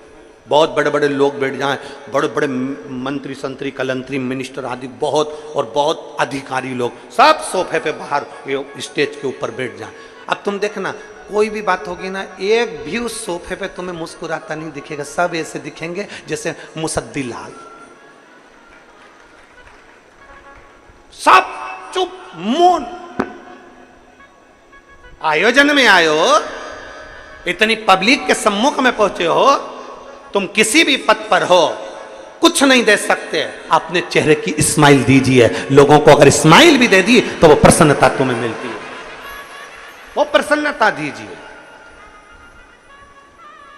बहुत बड़े बड़े लोग बैठ जाएं, बड़े बड़े मंत्री संतरी कलंतरी मिनिस्टर आदि बहुत, और बहुत अधिकारी लोग सब सोफे पे बाहर स्टेज के ऊपर बैठ जाएं। अब तुम देखना कोई भी बात होगी ना, एक भी उस सोफे पे तुम्हें मुस्कुराता नहीं दिखेगा, सब ऐसे दिखेंगे जैसे मुसद्दी लाल, सब चुप मौन। आयोजन में आए हो, इतनी पब्लिक के सम्मुख में पहुंचे हो, तुम किसी भी पद पर हो, कुछ नहीं दे सकते, अपने चेहरे की स्माइल दीजिए। लोगों को अगर स्माइल भी दे दी तो वो प्रसन्नता तुम्हें मिलती है, वो प्रसन्नता दीजिए,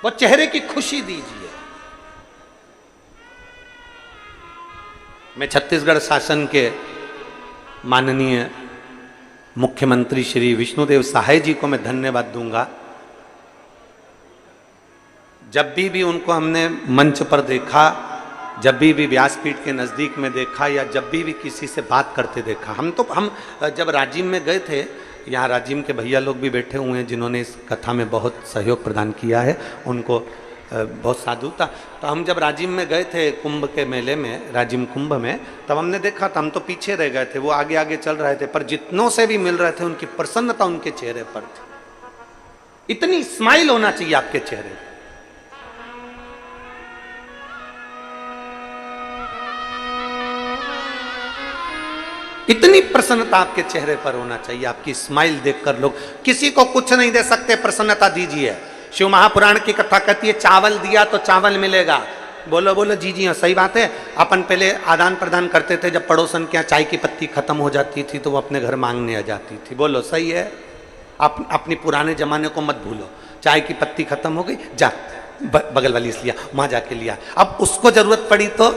वो चेहरे की खुशी दीजिए। मैं छत्तीसगढ़ शासन के माननीय मुख्यमंत्री श्री विष्णुदेव साय जी को मैं धन्यवाद दूंगा। जब भी उनको हमने मंच पर देखा, जब भी व्यासपीठ के नज़दीक में देखा, या जब भी किसी से बात करते देखा, हम जब राजिम में गए थे, यहाँ राजिम के भैया लोग भी बैठे हुए हैं जिन्होंने इस कथा में बहुत सहयोग प्रदान किया है, उनको बहुत साधुता। तो हम जब राजिम में गए थे कुंभ के मेले में, राजिम कुंभ में, तब हमने देखा था, हम तो पीछे रह गए थे, वो आगे आगे चल रहे थे, पर जितनों से भी मिल रहे थे उनकी प्रसन्नता उनके चेहरे पर थी। इतनी स्माइल होना चाहिए आपके चेहरे पर। इतनी प्रसन्नता आपके चेहरे पर होना चाहिए, आपकी स्माइल देखकर लोग, किसी को कुछ नहीं दे सकते, प्रसन्नता दीजिए। शिव महापुराण की कथा कहती है चावल दिया तो चावल मिलेगा। बोलो बोलो जी जी हाँ, सही बात है। अपन पहले आदान प्रदान करते थे, जब पड़ोसन के यहाँ चाय की पत्ती खत्म हो जाती थी तो वो अपने घर मांगने आ जाती थी। बोलो सही है। अपनी पुराने जमाने को मत भूलो। चाय की पत्ती खत्म हो गई, जा बगल वाली से लिया, वहां जाके लिया। अब उसको जरूरत पड़ी तो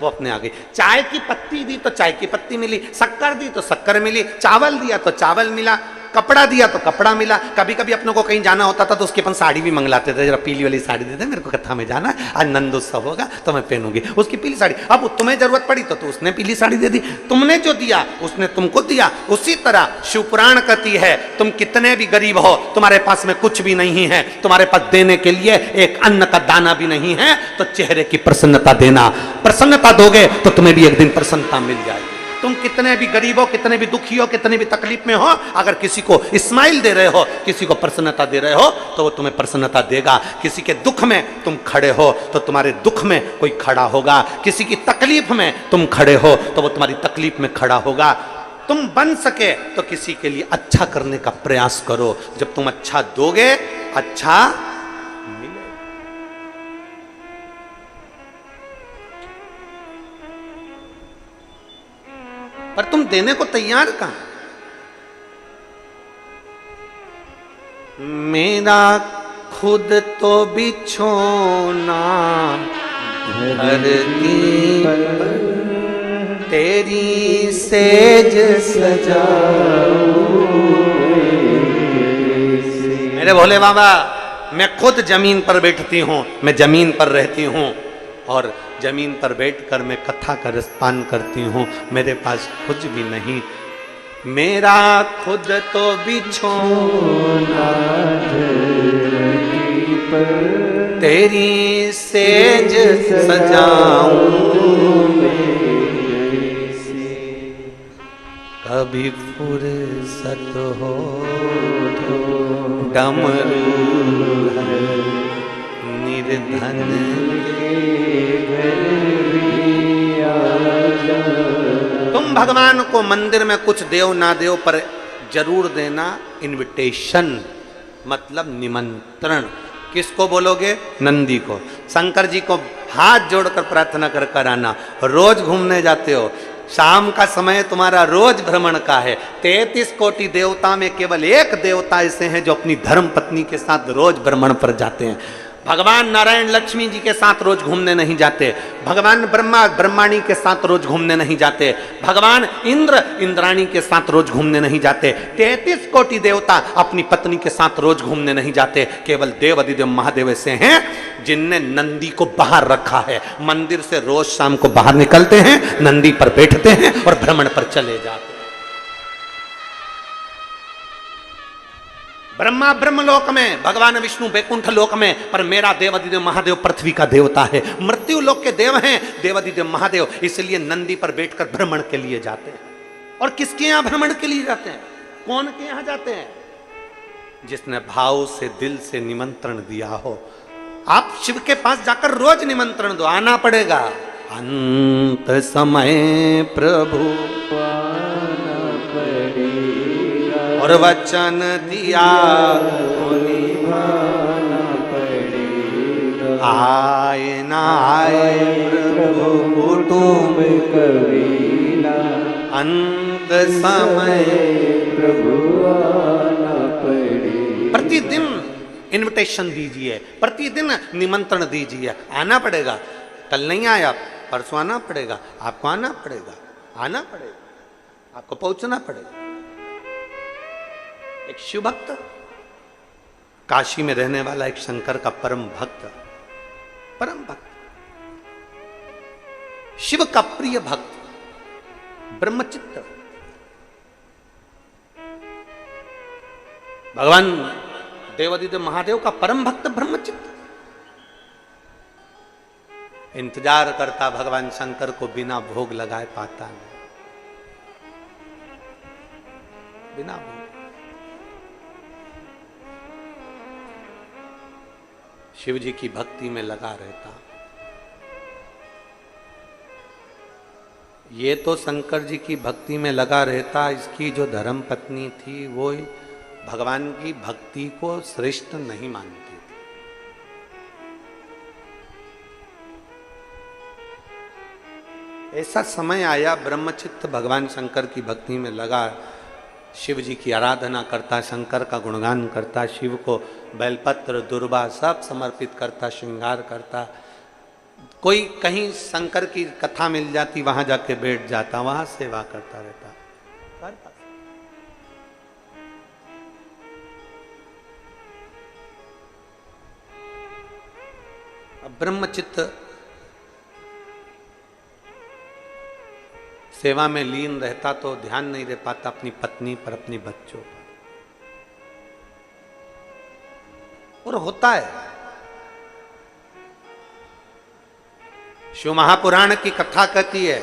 वो अपने आ गई। चाय की पत्ती दी तो चाय की पत्ती मिली, शक्कर दी तो शक्कर मिली, चावल दिया तो चावल मिला, कपड़ा दिया तो कपड़ा मिला। कभी कभी अपनों को कहीं जाना होता था तो उसके अपन साड़ी भी मंगलाते थे, जरा पीली वाली साड़ी दे दे, मेरे को कथा में जाना है, आज नंदोत्सव होगा तो मैं पहनूंगी उसकी पीली साड़ी। अब तुम्हें जरूरत पड़ी तो उसने पीली साड़ी दे दी, तुमने जो दिया उसने तुमको दिया। उसी तरह शिवपुराण कहती है तुम कितने भी गरीब हो, तुम्हारे पास में कुछ भी नहीं है, तुम्हारे पास देने के लिए एक अन्न का दाना भी नहीं है, तो चेहरे की प्रसन्नता देना। प्रसन्नता दोगे तो तुम्हें भी एक दिन प्रसन्नता मिल जाएगी। तुम कितने भी गरीब हो, कितने भी दुखी हो, कितने भी तकलीफ में हो, अगर किसी को स्माइल दे रहे हो, किसी को प्रसन्नता दे रहे हो, तो वो तुम्हें प्रसन्नता देगा। किसी के दुख में तुम खड़े हो तो तुम्हारे दुख में कोई खड़ा होगा। किसी की तकलीफ में तुम खड़े हो तो वो तुम्हारी तकलीफ में खड़ा होगा। तुम बन सके तो किसी के लिए अच्छा करने का प्रयास करो। जब तुम अच्छा दोगे, अच्छा मिलेगा। पर तुम देने को तैयार कहां? मेरा खुद तो बिछोना धरती पर, तेरी सेज सजाऊं। मेरे भोले बाबा, मैं खुद जमीन पर बैठती हूं, मैं जमीन पर रहती हूं, और जमीन पर बैठकर मैं कथा का रसपान करती हूँ। मेरे पास कुछ भी नहीं, मेरा खुद तो बिछोना धरती पर, तेरी सेज सजाऊं। कभी फुर्सत हो तो डमरू निर्धन तुम भगवान को मंदिर में कुछ देव ना देव, पर जरूर देना इनविटेशन, मतलब निमंत्रण। किसको बोलोगे? नंदी को। शंकर जी को हाथ जोड़कर प्रार्थना कर कर आना। रोज घूमने जाते हो, शाम का समय तुम्हारा रोज भ्रमण का है। 33 कोटि देवता में केवल एक देवता ऐसे हैं जो अपनी धर्म पत्नी के साथ रोज भ्रमण पर जाते हैं। भगवान नारायण लक्ष्मी जी के साथ रोज घूमने नहीं जाते, भगवान ब्रह्मा ब्रह्माणी के साथ रोज घूमने नहीं जाते, भगवान इंद्र इंद्राणी के साथ रोज घूमने नहीं जाते, 33 कोटि देवता अपनी पत्नी के साथ रोज घूमने नहीं जाते। केवल देव अधिदेव महादेव ऐसे हैं जिनने नंदी को बाहर रखा है, मंदिर से रोज शाम को बाहर निकलते हैं, नंदी पर बैठते हैं और भ्रमण पर चले जाते हैं। ब्रह्मा ब्रह्मलोक में, भगवान विष्णु बैकुंठ लोक में, पर मेरा देवादिदेव महादेव पृथ्वी का देवता है, मृत्यु लोक के देव हैं देवादिदेव महादेव, इसलिए नंदी पर बैठकर भ्रमण के लिए जाते हैं। और किसके यहां भ्रमण के लिए जाते हैं? कौन के यहां जाते हैं? जिसने भाव से दिल से निमंत्रण दिया हो। आप शिव के पास जाकर रोज निमंत्रण दो, आना पड़ेगा। अंत समय प्रभु आना पड़ेगा और वचन दिया निभाना पड़ेगा। आए ना आए प्रभु कुटुंब कबीला अंत समय प्रभु आना पड़ेगा। प्रतिदिन इनविटेशन दीजिए, प्रतिदिन निमंत्रण दीजिए, आना पड़ेगा। कल नहीं आया, परसों आना पड़ेगा, आपको आना पड़ेगा, आना पड़ेगा, आपको पहुंचना पड़ेगा। एक शिव भक्त, काशी में रहने वाला एक शंकर का परम भक्त, शिव का प्रिय भक्त, ब्रह्मचित्त, भगवान देवादिदेव महादेव का परम भक्त ब्रह्मचित्त इंतजार करता भगवान शंकर को, बिना भोग लगाए पाता नहीं, बिना भोग। शिव जी की भक्ति में लगा रहता। ये तो शंकर जी की भक्ति में लगा रहता, इसकी जो धर्म पत्नी थी वो भगवान की भक्ति को श्रेष्ठ नहीं मानती थी। ऐसा समय आया, ब्रह्मचित्त भगवान शंकर की भक्ति में लगा, शिव जी की आराधना करता, शंकर का गुणगान करता, शिव को बेलपत्र दुर्वा सब समर्पित करता, श्रृंगार करता। कोई कहीं शंकर की कथा मिल जाती, वहां जाके बैठ जाता, वहां सेवा करता रहता। अब ब्रह्मचित्त सेवा में लीन रहता तो ध्यान नहीं दे पाता अपनी पत्नी पर, अपनी बच्चों पर। और होता है, शिव महापुराण की कथा कहती है,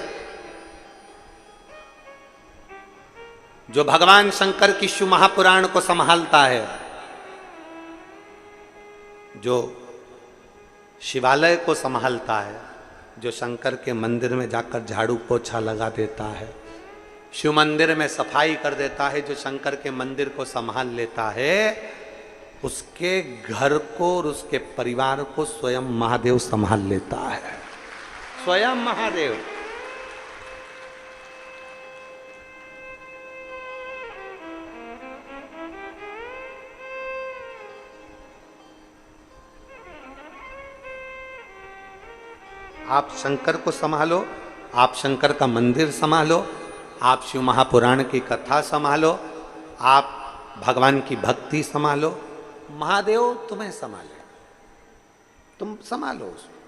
जो भगवान शंकर की शिव महापुराण को संभालता है, जो शिवालय को संभालता है, जो शंकर के मंदिर में जाकर झाड़ू पोछा लगा देता है, शिव मंदिर में सफाई कर देता है, जो शंकर के मंदिर को संभाल लेता है, उसके घर को और उसके परिवार को स्वयं महादेव संभाल लेता है। स्वयं महादेव। आप शंकर को संभालो, आप शंकर का मंदिर संभालो, आप शिव महापुराण की कथा संभालो, आप भगवान की भक्ति संभालो, महादेव तुम्हें संभाले, तुम संभालो उसको।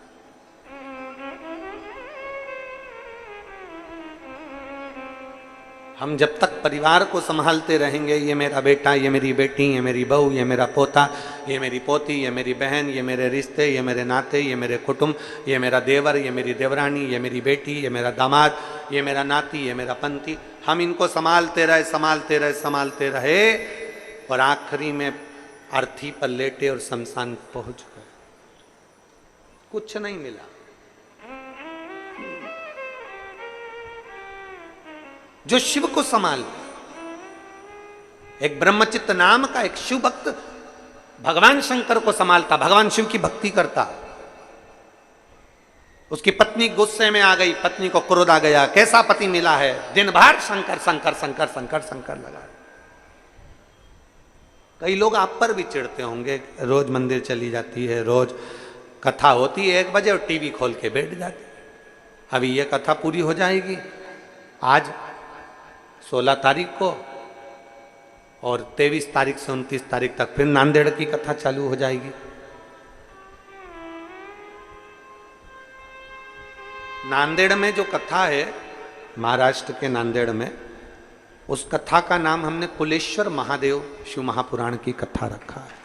हम जब तक परिवार को संभालते रहेंगे, ये मेरा बेटा, ये मेरी बेटी, ये मेरी बहू, ये मेरा पोता, ये मेरी पोती, ये मेरी बहन, ये मेरे रिश्ते, ये मेरे नाते, ये मेरे कुटुंब, ये मेरा देवर, ये मेरी देवरानी, ये मेरी बेटी, ये मेरा दामाद, ये मेरा नाती, ये मेरा पंती, हम इनको संभालते रहे, संभालते रहे, संभालते रहे, और आखिरी में अर्थी पर लेटे और शमशान पहुंच गए, कुछ नहीं मिला। जो शिव को संभाल, एक ब्रह्मचित्त नाम का एक शिव भक्त भगवान शंकर को संभालता, भगवान शिव की भक्ति करता। उसकी पत्नी गुस्से में आ गई, पत्नी को क्रोध आ गया, कैसा पति मिला है, दिन भर शंकर शंकर शंकर शंकर शंकर लगा। कई लोग आप पर भी चिढ़ते होंगे, रोज मंदिर चली जाती है, रोज कथा होती है 1 बजे और टीवी खोल के बैठ जाती है। अभी ये कथा पूरी हो जाएगी आज 16 तारीख को, और 23 तारीख से 29 तारीख तक फिर नांदेड़ की कथा चालू हो जाएगी। नांदेड़ में जो कथा है, महाराष्ट्र के नांदेड़ में, उस कथा का नाम हमने कुलेश्वर महादेव शिव महापुराण की कथा रखा है।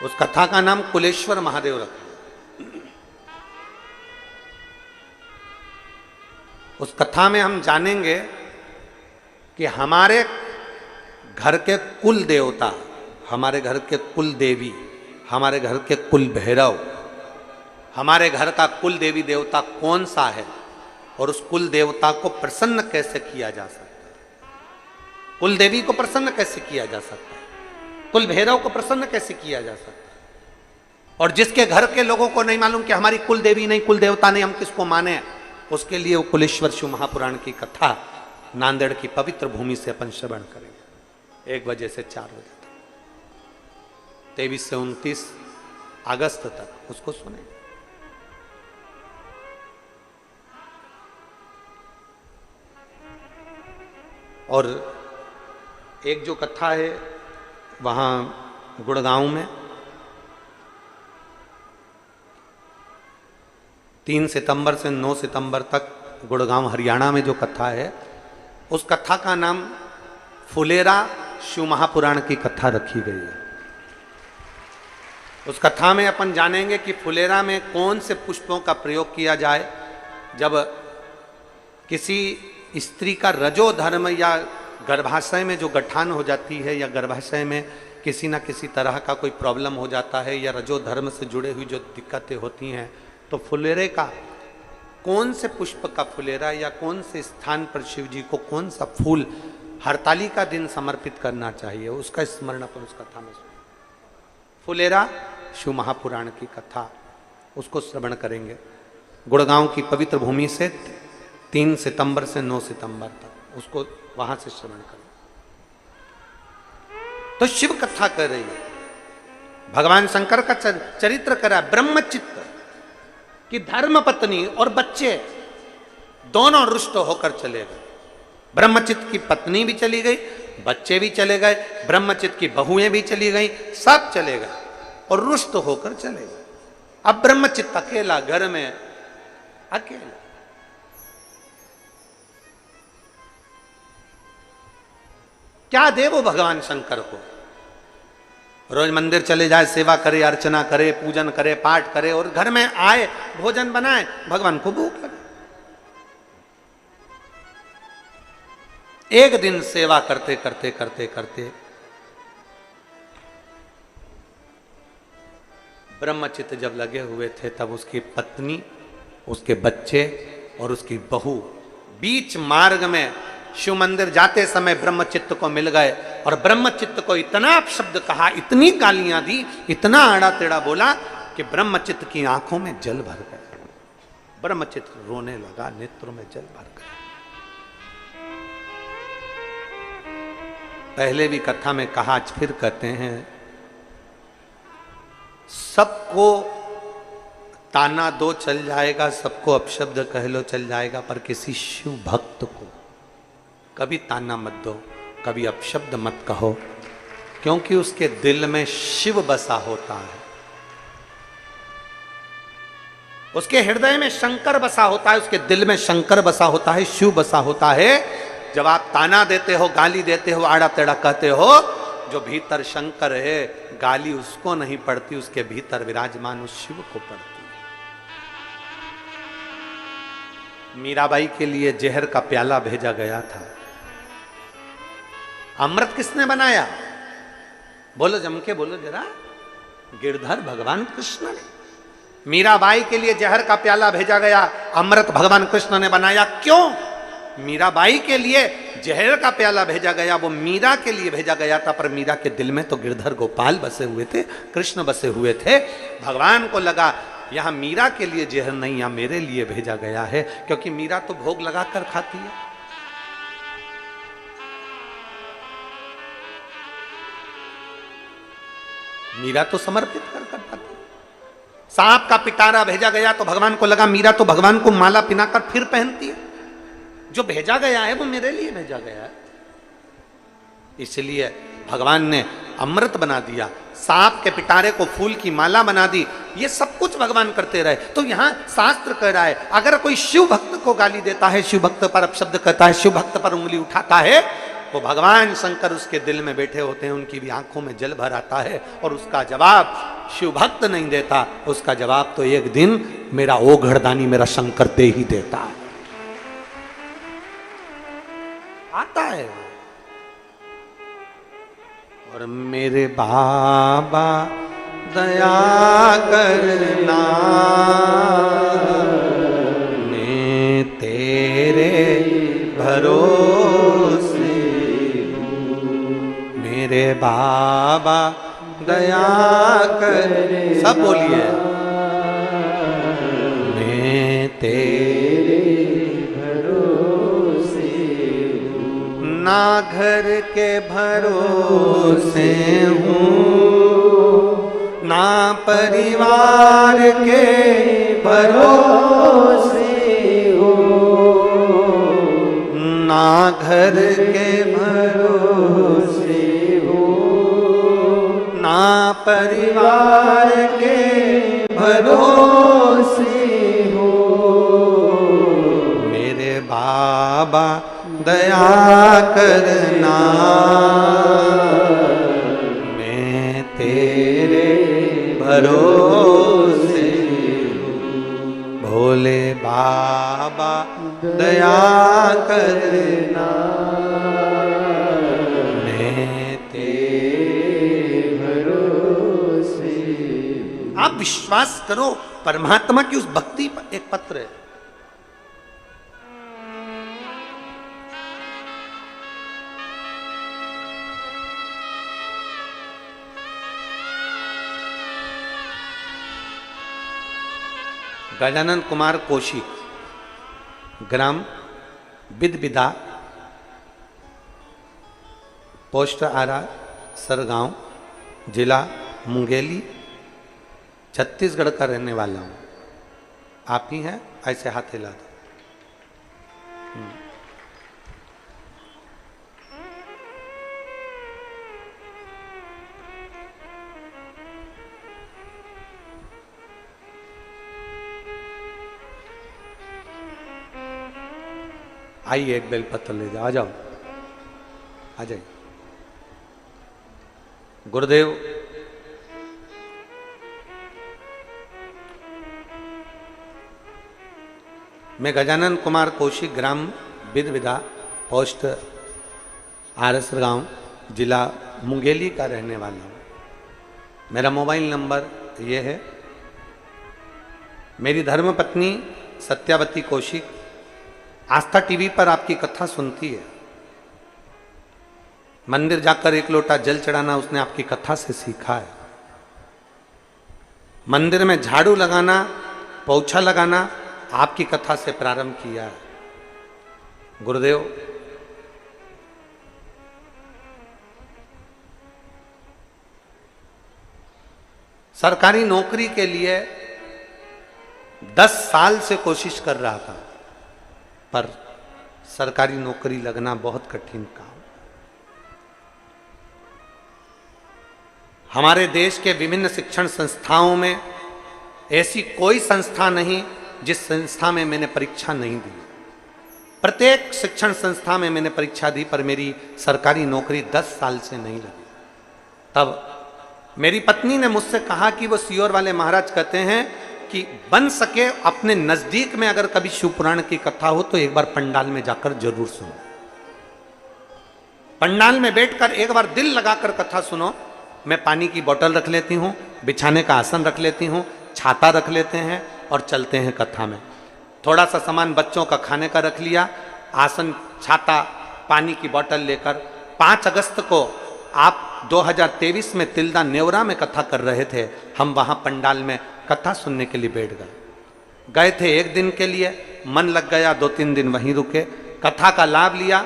उस कथा का नाम कुलेश्वर महादेव रखा। उस कथा में हम जानेंगे कि हमारे घर के कुल देवता, हमारे घर के कुल देवी, हमारे घर के कुल भैरव, हमारे घर का कुल देवी देवता कौन सा है और उस कुल देवता को प्रसन्न कैसे किया जा सकता है, कुल देवी को प्रसन्न कैसे किया जा सकता है, कुल भैरव को प्रसन्न कैसे किया जा सकता है। और जिसके घर के लोगों को नहीं मालूम कि हमारी कुल देवी नहीं, कुल देवता नहीं, हम किसको माने, उसके लिए वो कुलेश्वर शिव महापुराण की कथा नांदेड़ की पवित्र भूमि से अपन श्रवण करेंगे 1 बजे से 4 बजे तक, 23 से 29 अगस्त तक उसको सुने। और एक जो कथा है वहां गुड़गांव में 3 सितंबर से 9 सितंबर तक गुड़गांव हरियाणा में जो कथा है, उस कथा का नाम फुलेरा शिव महापुराण की कथा रखी गई है। उस कथा में अपन जानेंगे कि फुलेरा में कौन से पुष्पों का प्रयोग किया जाए जब किसी स्त्री का रजो धर्म या गर्भाशय में जो गठान हो जाती है, या गर्भाशय में किसी न किसी तरह का कोई प्रॉब्लम हो जाता है, या रजो धर्म से जुड़े हुई जो दिक्कतें होती हैं, तो फुलेरे का कौन से पुष्प का फुलेरा या कौन से स्थान पर शिव जी को कौन सा फूल हरताली का दिन समर्पित करना चाहिए, उसका स्मरण अपन उस कथा में सुने। फुलेरा शिव महापुराण की कथा, उसको श्रवण करेंगे गुड़गांव की पवित्र भूमि से 3 सितंबर से 9 सितंबर तक, उसको वहां से श्रवण करें। तो शिव कथा कर रही है, भगवान शंकर का चरित्र करा, ब्रह्मचित्त कि धर्म पत्नी और बच्चे दोनों रुष्ट होकर चले गए। ब्रह्मचित्त की पत्नी भी चली गई, बच्चे भी चले गए, ब्रह्मचित्त की बहुएं भी चली गई, सब चले गए और रुष्ट होकर चले गए। अब ब्रह्मचित्त अकेला घर में, अकेला। क्या दे वो भगवान शंकर को? रोज मंदिर चले जाए, सेवा करे, अर्चना करे, पूजन करे, पाठ करे, और घर में आए, भोजन बनाए, भगवान को भूख लगे। एक दिन सेवा करते करते करते करते ब्रह्मचित्त जब लगे हुए थे, तब उसकी पत्नी, उसके बच्चे और उसकी बहू बीच मार्ग में शिव मंदिर जाते समय ब्रह्मचित्त को मिल गए, और ब्रह्मचित्त को इतना अपशब्द कहा, इतनी गालियां दी, इतना आड़ा टेढ़ा बोला कि ब्रह्मचित्त की आंखों में जल भर गया। ब्रह्मचित्त रोने लगा, नेत्रों में जल भर गया। पहले भी कथा में कहा, आज फिर कहते हैं, सबको ताना दो चल जाएगा, सबको अपशब्द कह लो चल जाएगा, पर किसी शिव भक्त को कभी ताना मत दो, कभी अपशब्द मत कहो, क्योंकि उसके दिल में शिव बसा होता है, उसके हृदय में शंकर बसा होता है, उसके दिल में शंकर बसा होता है, शिव बसा होता है। जब आप ताना देते हो, गाली देते हो, आड़ा टेढ़ा कहते हो, जो भीतर शंकर है, गाली उसको नहीं पड़ती, उसके भीतर विराजमान उस शिव को पड़ती। मीराबाई के लिए जहर का प्याला भेजा गया था, अमृत किसने बनाया? बोलो, जम के बोलो जरा। गिरधर भगवान कृष्ण ने। मीराबाई के लिए जहर का प्याला भेजा गया, अमृत भगवान कृष्ण ने बनाया। क्यों? मीराबाई के लिए जहर का प्याला भेजा गया, वो मीरा के लिए भेजा गया था, पर मीरा के दिल में तो गिरधर गोपाल बसे हुए थे, कृष्ण बसे हुए थे। भगवान को लगा यहां मीरा के लिए जहर नहीं, यहां मेरे लिए भेजा गया है, क्योंकि मीरा तो भोग लगाकर खाती है। मीरा तो समर्पित कर खाती है। सांप का पिटारा भेजा गया तो भगवान को लगा मीरा तो भगवान को माला पिनाकर फिर पहनती है। जो भेजा गया है वो मेरे लिए भेजा गया है, इसलिए भगवान ने अमृत बना दिया, सांप के पिटारे को फूल की माला बना दी। ये सब कुछ भगवान करते रहे। तो यहां शास्त्र कह रहा है, अगर कोई शिव भक्त को गाली देता है, शिव भक्त पर अपशब्द कहता है, शिव भक्त पर उंगली उठाता है, तो भगवान शंकर उसके दिल में बैठे होते हैं, उनकी भी आंखों में जल भर आता है और उसका जवाब शिव भक्त नहीं देता, उसका जवाब तो एक दिन मेरा ओघड़दानी मेरा शंकर दे ही देता है, आता है। और मेरे बाबा दया करना, मैं तेरे भरोसे, मेरे बाबा दया कर, सब बोलिए, मैं तेरे भरोसे ना घर के भरोसे हूँ, ना परिवार के भरोसे हूँ, ना घर के भरोसे हूँ, ना परिवार के भरोसे हूँ, मेरे बाबा दया करना, मैं तेरे भरोसे हूँ, भोले बाबा दया करना, मैं तेरे भरोसे। आप विश्वास करो, परमात्मा की उस भक्ति पर एक पत्र है, गजानन कुमार कौशिक, ग्राम बिदबिदा, पोस्ट आरा सरगांव, जिला मुंगेली, छत्तीसगढ़ का रहने वाला हूँ। आप ही हैं? ऐसे हाथ हिला दो। आइए एक बेलपत्र ले जाओ, आ जाओ, आ जाइए। गुरुदेव, मैं गजानन कुमार कौशिक, ग्राम बिदबिदा, पोस्ट आरसर गांव, जिला मुंगेली का रहने वाला हूँ। मेरा मोबाइल नंबर ये है। मेरी धर्मपत्नी सत्यावती कौशिक आस्था टीवी पर आपकी कथा सुनती है। मंदिर जाकर एक लोटा जल चढ़ाना उसने आपकी कथा से सीखा है। मंदिर में झाड़ू लगाना, पोछा लगाना आपकी कथा से प्रारंभ किया है। गुरुदेव, सरकारी नौकरी के लिए 10 साल से कोशिश कर रहा था, पर सरकारी नौकरी लगना बहुत कठिन काम। हमारे देश के विभिन्न शिक्षण संस्थाओं में ऐसी कोई संस्था नहीं जिस संस्था में मैंने परीक्षा नहीं दी। प्रत्येक शिक्षण संस्था में मैंने परीक्षा दी, पर मेरी सरकारी नौकरी 10 साल से नहीं लगी। तब मेरी पत्नी ने मुझसे कहा कि वो सीहोर वाले महाराज कहते हैं कि बन सके अपने नजदीक में अगर कभी शिव पुराण की कथा हो तो एक बार पंडाल में जाकर जरूर सुनो। पंडाल में बैठकर एक बार दिल लगाकर कथा सुनो। मैं पानी की बोतल रख लेती हूँ, बिछाने का आसन रख लेती हूँ, छाता रख लेते हैं और चलते हैं कथा में। थोड़ा सा सामान बच्चों का खाने का रख लिया, आसन, छाता, पानी की बोतल लेकर। 5 अगस्त को आप 2023 में तिल्दा नेवरा में कथा कर रहे थे। हम वहाँ पंडाल में कथा सुनने के लिए बैठ गए थे 1 दिन के लिए, मन लग गया, 2-3 दिन वहीं रुके, कथा का लाभ लिया।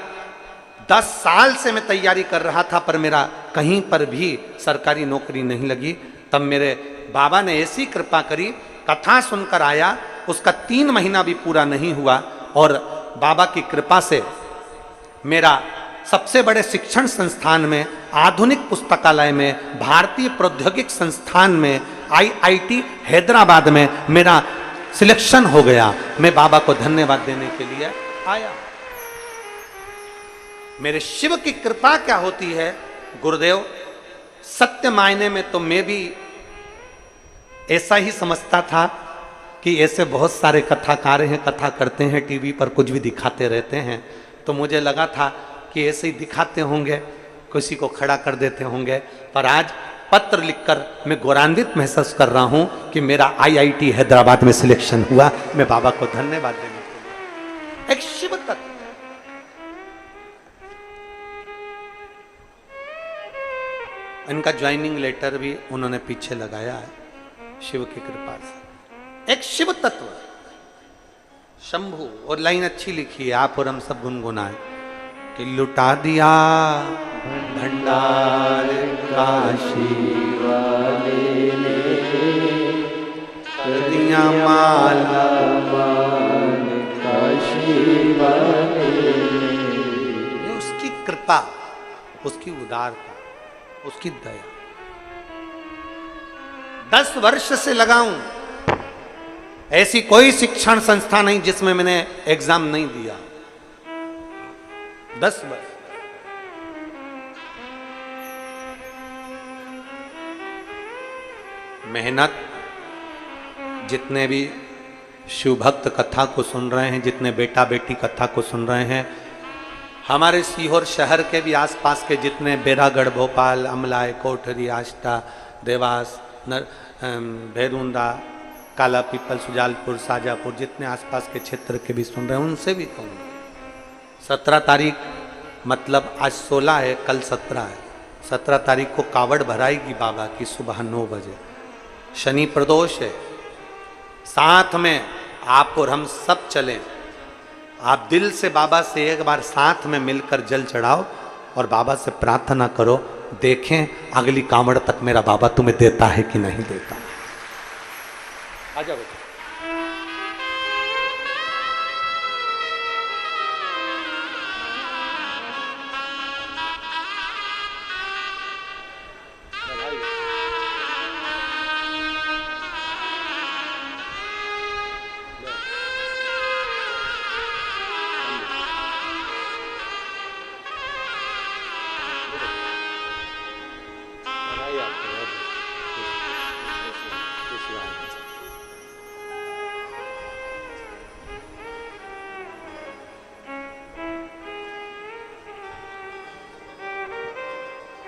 10 साल से मैं तैयारी कर रहा था पर मेरा कहीं पर भी सरकारी नौकरी नहीं लगी। तब मेरे बाबा ने ऐसी कृपा करी, कथा सुनकर आया, उसका 3 महीना भी पूरा नहीं हुआ और बाबा की कृपा से मेरा सबसे बड़े शिक्षण संस्थान में, आधुनिक पुस्तकालय में, भारतीय प्रौद्योगिक संस्थान में, IIT हैदराबाद में मेरा सिलेक्शन हो गया। मैं बाबा को धन्यवाद देने के लिए आया। मेरे शिव की कृपा क्या होती है गुरुदेव, सत्य मायने में तो मैं भी ऐसा ही समझता था कि ऐसे बहुत सारे कथाकार हैं, कथा करते हैं, टीवी पर कुछ भी दिखाते रहते हैं, तो मुझे लगा था कि ऐसे ही दिखाते होंगे, किसी को खड़ा कर देते होंगे। पर आज पत्र लिखकर मैं गौरवान्वित महसूस कर रहा हूं कि मेरा IIT हैदराबाद में सिलेक्शन हुआ। मैं बाबा को धन्यवाद देने के लिए। एक शिव तत्व, इनका ज्वाइनिंग लेटर भी उन्होंने पीछे लगाया है, शिव की कृपा से। एक शिव तत्व शंभु, और लाइन अच्छी लिखी है, आप और हम सब गुनगुनाए कि लुटा दिया भंडार काशी वाले ने कर दिया माला मान काशी वाले ने। ये उसकी कृपा, उसकी उदारता, उसकी दया। 10 वर्ष से लगाऊं, ऐसी कोई शिक्षण संस्था नहीं जिसमें मैंने एग्जाम नहीं दिया। 10 वर्ष मेहनत। जितने भी शिव भक्त कथा को सुन रहे हैं, जितने बेटा बेटी कथा को सुन रहे हैं, हमारे सीहोर शहर के भी आसपास के जितने बेरागढ़, भोपाल, अमलाय, कोठरी, आष्टा, देवास, भैरुंदा, काला पीपल, सुजालपुर, शाजापुर, जितने आसपास के क्षेत्र के भी सुन रहे हैं, उनसे भी कहूँगा 17 तारीख, मतलब आज 16 है, कल 17 है। 17 तारीख को कावड़ भराएगी बाबा की सुबह 9 बजे। शनि प्रदोष है, साथ में आप और हम सब चलें। आप दिल से बाबा से एक बार साथ में मिलकर जल चढ़ाओ और बाबा से प्रार्थना करो, देखें अगली कावड़ तक मेरा बाबा तुम्हें देता है कि नहीं देता। आ जाओ बेटा।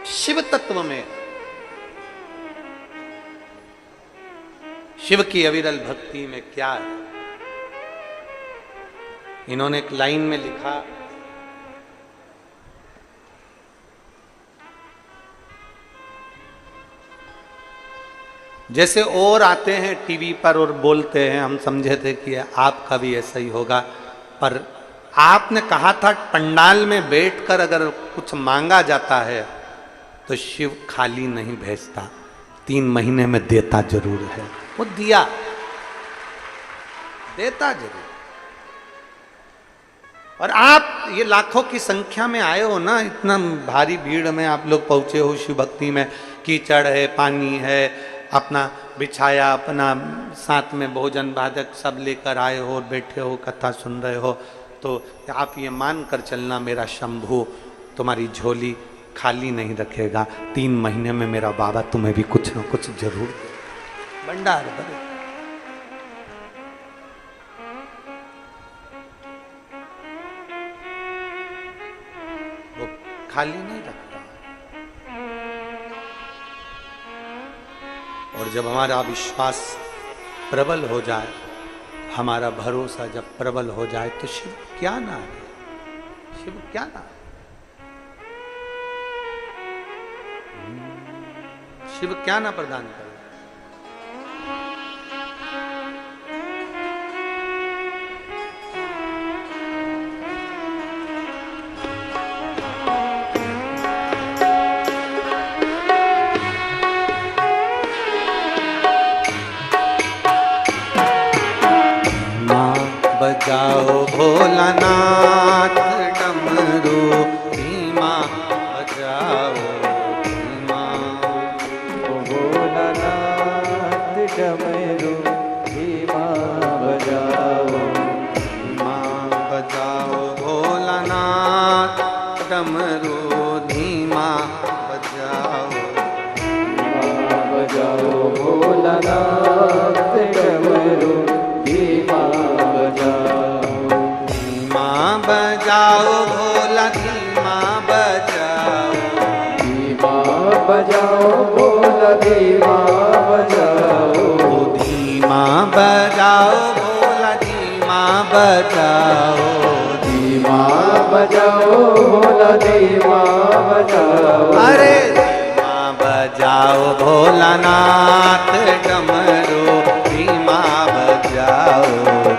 शिव तत्व में, शिव की अविरल भक्ति में क्या है। इन्होंने एक लाइन में लिखा, जैसे और आते हैं टीवी पर और बोलते हैं, हम समझे थे कि आपका भी ऐसा ही होगा, पर आपने कहा था पंडाल में बैठकर अगर कुछ मांगा जाता है तो शिव खाली नहीं भेजता, 3 महीने में देता जरूर है। वो दिया, देता जरूर। और आप ये लाखों की संख्या में आए हो ना, इतना भारी भीड़ में आप लोग पहुंचे हो शिव भक्ति में, कीचड़ है, पानी है, अपना बिछाया, अपना साथ में भोजन भाजक सब लेकर आए हो और बैठे हो, कथा सुन रहे हो, तो आप ये मान कर चलना मेरा शंभू तुम्हारी झोली खाली नहीं रखेगा। 3 महीने में मेरा बाबा तुम्हें भी कुछ ना कुछ जरूर भंडार भरे। वो खाली नहीं रखता। और जब हमारा विश्वास प्रबल हो जाए, हमारा भरोसा जब प्रबल हो जाए, तो शिव क्या ना है, शिव क्या ना है। शिव क्या ना प्रदान करे। बजाओ भोलानाथ डमरू धीमा बजाओ धीमा। भोलानाथ डमरू धीमा बजाओ धीमा बजाओ भोलानाथ डमरू धीमा बजाओ। बजाओ भोलानाथ डमरू धीमा बजाओ। धीमा बजाओ भोला धीमा बजाओ। धीमा बजाओ भोला धीमा बजाओ। धीमा बजाओ भोला धीमा बजाओ। धीमा बजाओ भोला धीमा बजाओ। अरे धीमा बजाओ भोलानाथ डमरू धीमा बजाओ।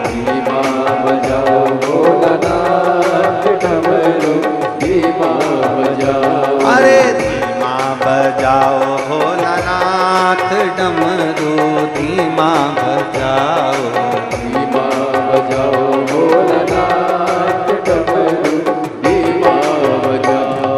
धीमा बजाओ भोलानाथ डमरू धीमा बजाओ। अरे धीमा बजाओ भोलानाथ डमरू धीमा बजाओ। धीमा बजाओ भोलानाथ डमरू धीमा बजाओ।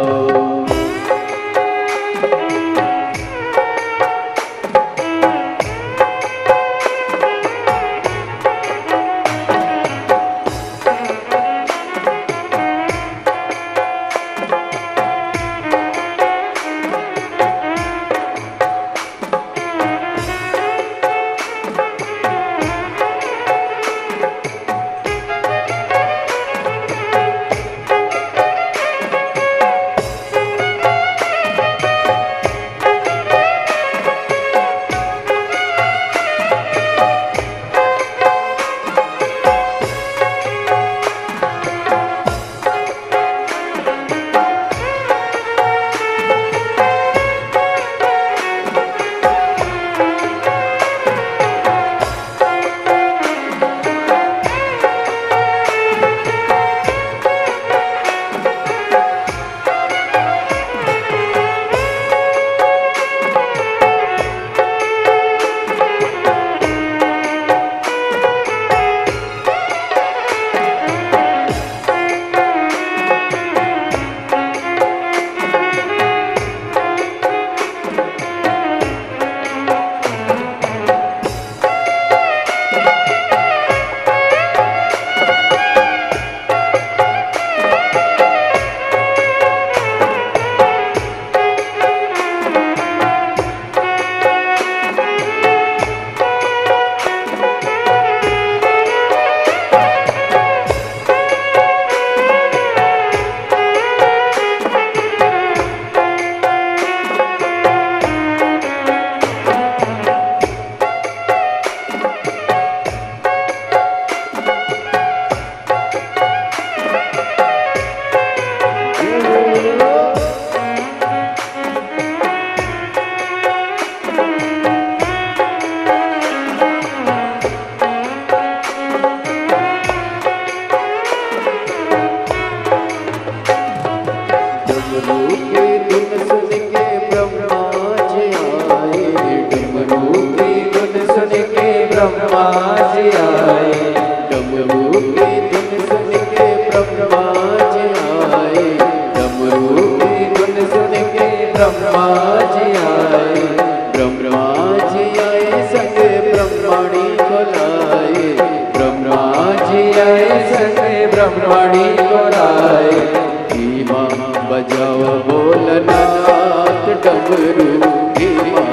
ब्रह्मा जी आए, डमरू की धुन सुन के ब्रह्मा जी आए, डमरू की धुन सुन के ब्रह्मा जी आए, ब्रह्मा जी आए संग ब्रह्मणी को लाए, ब्रह्मा जी आए संग ब्रह्मणी को लाए, धीमा बजाओ भोलनाथ डमरू धीमा